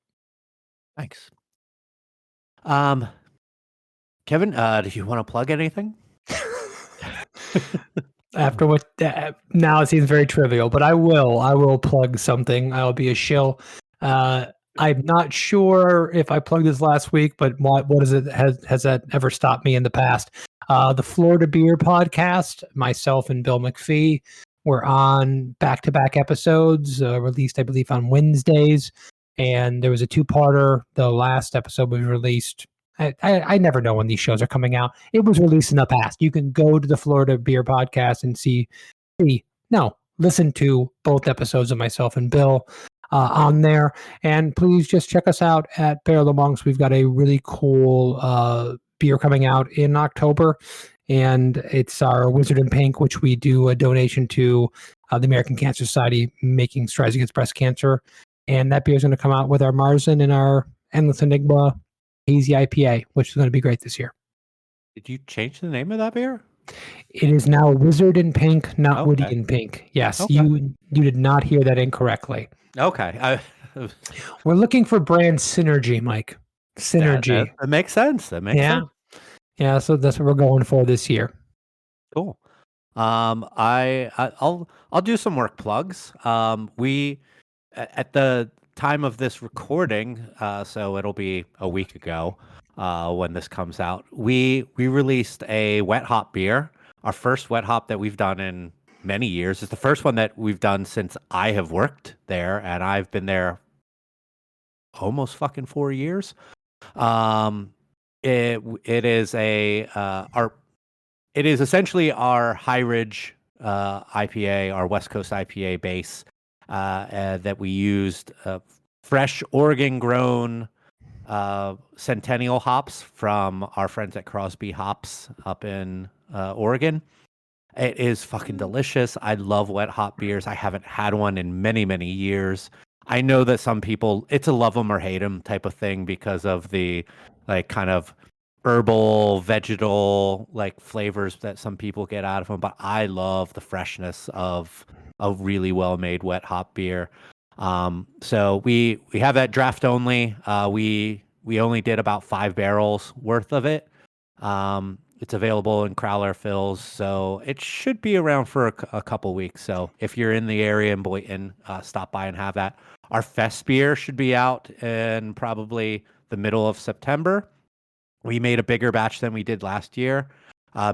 Thanks. Kevin, do you want to plug anything? After what now it seems very trivial, but I will plug something. I'll be a shill. I'm not sure if I plugged this last week, but what is it? Has that ever stopped me in the past? The Florida Beer Podcast, myself and Bill McPhee, we're on back-to-back episodes, released, I believe, on Wednesdays. And there was a two-parter. The last episode was released. I never know when these shows are coming out. It was released in the past. You can go to the Florida Beer Podcast and listen to both episodes of myself and Bill on there. And please just check us out at Barrel of Monks. We've got a really cool beer coming out in October. and it's our Wizard in Pink, which we do a donation to the American Cancer Society, making strides against breast cancer. And that beer is going to come out with our Marzen and our Endless Enigma Hazy IPA, which is going to be great this year. Did you change the name of that beer? It is now Wizard in Pink, not Woody Okay. in Pink. Yes, Okay. you did not hear that incorrectly. Okay. We're looking for brand synergy, Mike. Synergy. That makes sense. That makes sense. Yeah, so that's what we're going for this year. Cool. I'll do some work plugs. We at the time of this recording, so it'll be a week ago, when this comes out. We released a wet hop beer, our first wet hop that we've done in many years. It's the first one that we've done since I have worked there, and I've been there almost fucking 4 years. It is it is essentially our High Ridge IPA, our West Coast IPA base, that we used fresh Oregon grown Centennial hops from our friends at Crosby Hops up in Oregon. It is fucking delicious. I love wet hop beers. I haven't had one in many, many years. I know that some people, it's a love them or hate them type of thing because of the like kind of herbal, vegetal like flavors that some people get out of them. But I love the freshness of a really well made wet hop beer. So we have that draft only. We only did about 5 barrels worth of it. It's available in Crowler fills, so it should be around for a couple weeks. So if you're in the area in Boynton, stop by and have that. Our fest beer should be out in probably the middle of September. We made a bigger batch than we did last year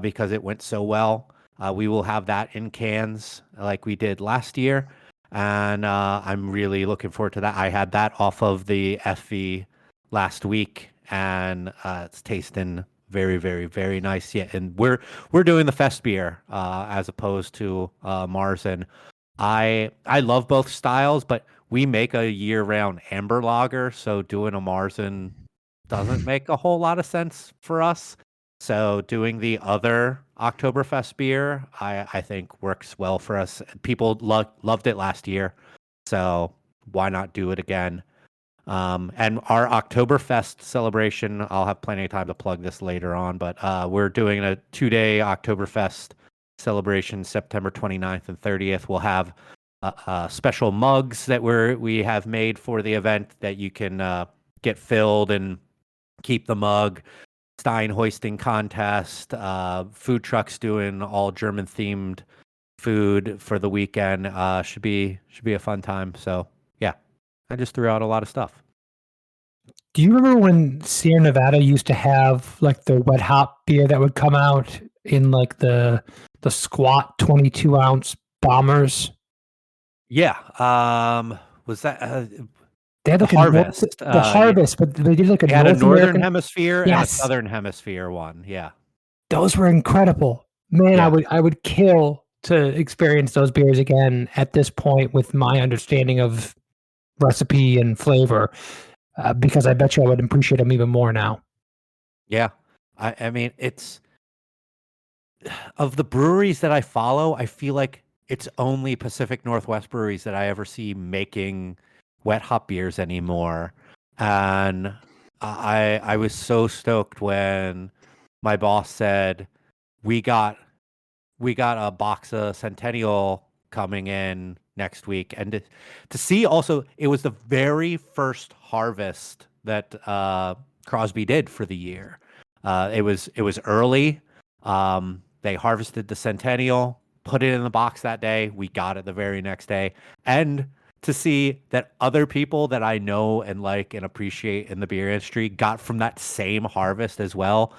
because it went so well. We will have that in cans like we did last year, and I'm really looking forward to that. I had that off of the FV last week, and it's tasting very, very, very nice. Yeah, and we're doing the fest beer as opposed to Marzen. I love both styles, but we make a year-round amber lager, so doing a Marzen doesn't make a whole lot of sense for us. So doing the other Oktoberfest beer, I think works well for us. People loved it last year, so why not do it again? And our Oktoberfest celebration, I'll have plenty of time to plug this later on, but we're doing a 2-day Oktoberfest celebration, September 29th and 30th. We'll have special mugs that we have made for the event that you can get filled and keep the mug. Stein hoisting contest, food trucks doing all German themed food for the weekend. Should be a fun time. So yeah, I just threw out a lot of stuff. Do you remember when Sierra Nevada used to have like the wet hop beer that would come out in like the squat 22-ounce bombers? Yeah. Was that They had the like harvest? the harvest, but they did like a They had a North northern American. hemisphere and a Yes, southern hemisphere one. Yeah. those were incredible. Man, Yeah. I would kill to experience those beers again at this point with my understanding of recipe and flavor, because I bet you I would appreciate them even more now. Yeah. I mean, it's of the breweries that I follow, I feel like it's only Pacific Northwest breweries that I ever see making wet hop beers anymore. And I was so stoked when my boss said we got a box of Centennial coming in next week, and to see also it was the very first harvest that Crosby did for the year. It was early. They harvested the Centennial, put it in the box that day. We got it the very next day, and to see that other people that I know and like and appreciate in the beer industry got from that same harvest as well.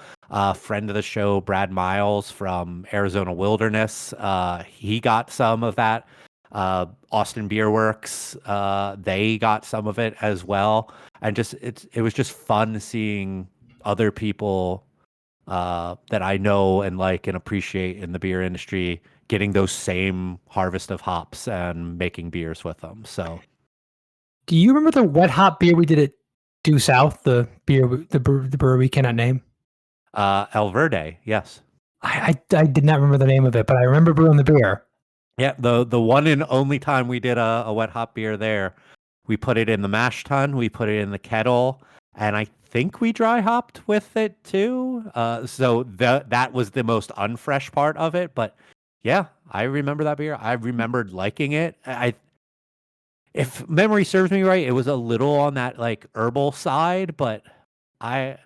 Friend of the show, Brad Miles from Arizona Wilderness, he got some of that. Austin Beer Works, they got some of it as well. And just it was just fun seeing other people that I know and like and appreciate in the beer industry getting those same harvest of hops and making beers with them. So, Do you remember the wet hop beer we did at Due South? The brewer we cannot name. El Verde, yes. I did not remember the name of it, but I remember brewing the beer. Yeah, the one and only time we did a wet hop beer there, we put it in the mash tun, we put it in the kettle, and I think we dry hopped with it too. So that was the most unfresh part of it. But yeah, I remember that beer. I remembered liking it. If memory serves me right, it was a little on that like herbal side, but I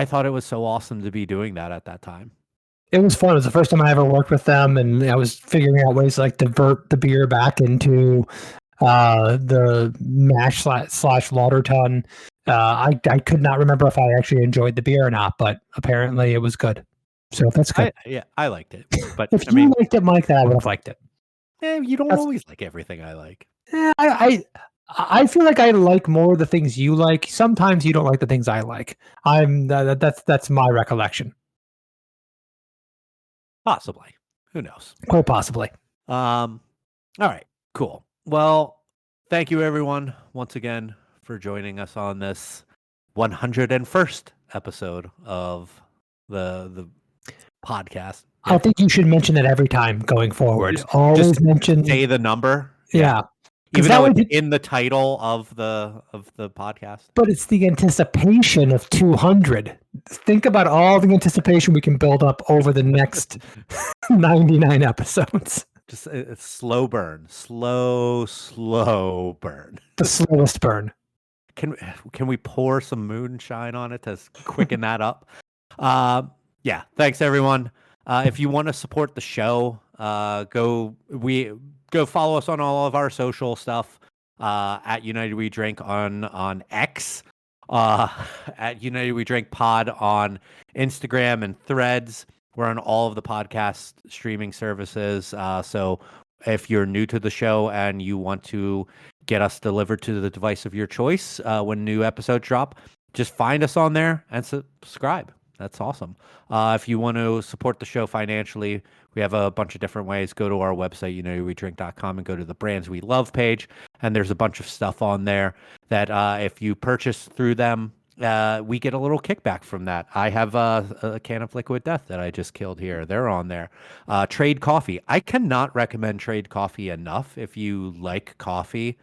thought it was so awesome to be doing that at that time. It was fun. It was the first time I ever worked with them, and I was figuring out ways to like divert the beer back into the mash slash lauter tun. I could not remember if I actually enjoyed the beer or not, but apparently it was good. So that's good. I liked it, but If I you mean, liked it, Mike, then I would have liked it. you don't That's- always like everything I like. I feel like I like more the things you like. Sometimes you don't like the things I like. That's my recollection. Possibly. Who knows? Quite possibly. All right, cool. Well, thank you everyone once again for joining us on this 101st episode of the podcast. I think you should mention it every time going forward. Always Just mention say the number. Yeah. Even that though would it's be- in the title of the podcast. But it's the anticipation of 200. Think about all the anticipation we can build up over the next 99 episodes. Just a slow burn. Slow burn. The slowest burn. Can we pour some moonshine on it to quicken that up? Yeah, thanks everyone. If you want to support the show, go follow us on all of our social stuff at United We Drink on X, at United We Drink Pod on Instagram and Threads. We're on all of the podcast streaming services. So if you're new to the show and you want to get us delivered to the device of your choice when new episodes drop, just find us on there and subscribe. That's awesome. If you want to support the show financially, we have a bunch of different ways. Go to our website, unitedwedrink.com, and go to the Brands We Love page. And there's a bunch of stuff on there that if you purchase through them, we get a little kickback from that. I have a can of Liquid Death that I just killed here. They're on there. Trade Coffee. I cannot recommend Trade Coffee enough if you like coffee.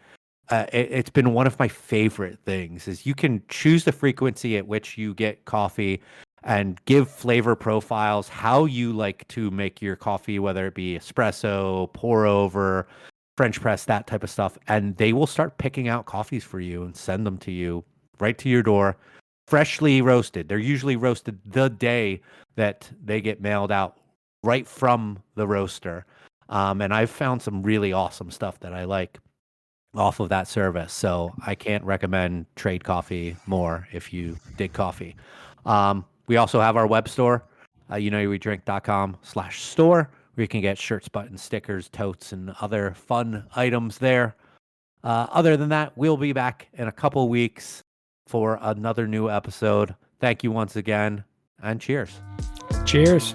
It's been one of my favorite things is you can choose the frequency at which you get coffee and give flavor profiles, how you like to make your coffee, whether it be espresso, pour over, French press, that type of stuff. And they will start picking out coffees for you and send them to you right to your door, freshly roasted. They're usually roasted the day that they get mailed out right from the roaster. And I've found some really awesome stuff that I like off of that service. So I can't recommend Trade Coffee more if you dig coffee. We also have our web store, unitedwedrink.com/store, where you can get shirts, buttons, stickers, totes, and other fun items there. Other than that, we'll be back in a couple weeks for another new episode. Thank you once again, and cheers. Cheers.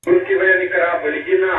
Русский военный корабль, иди на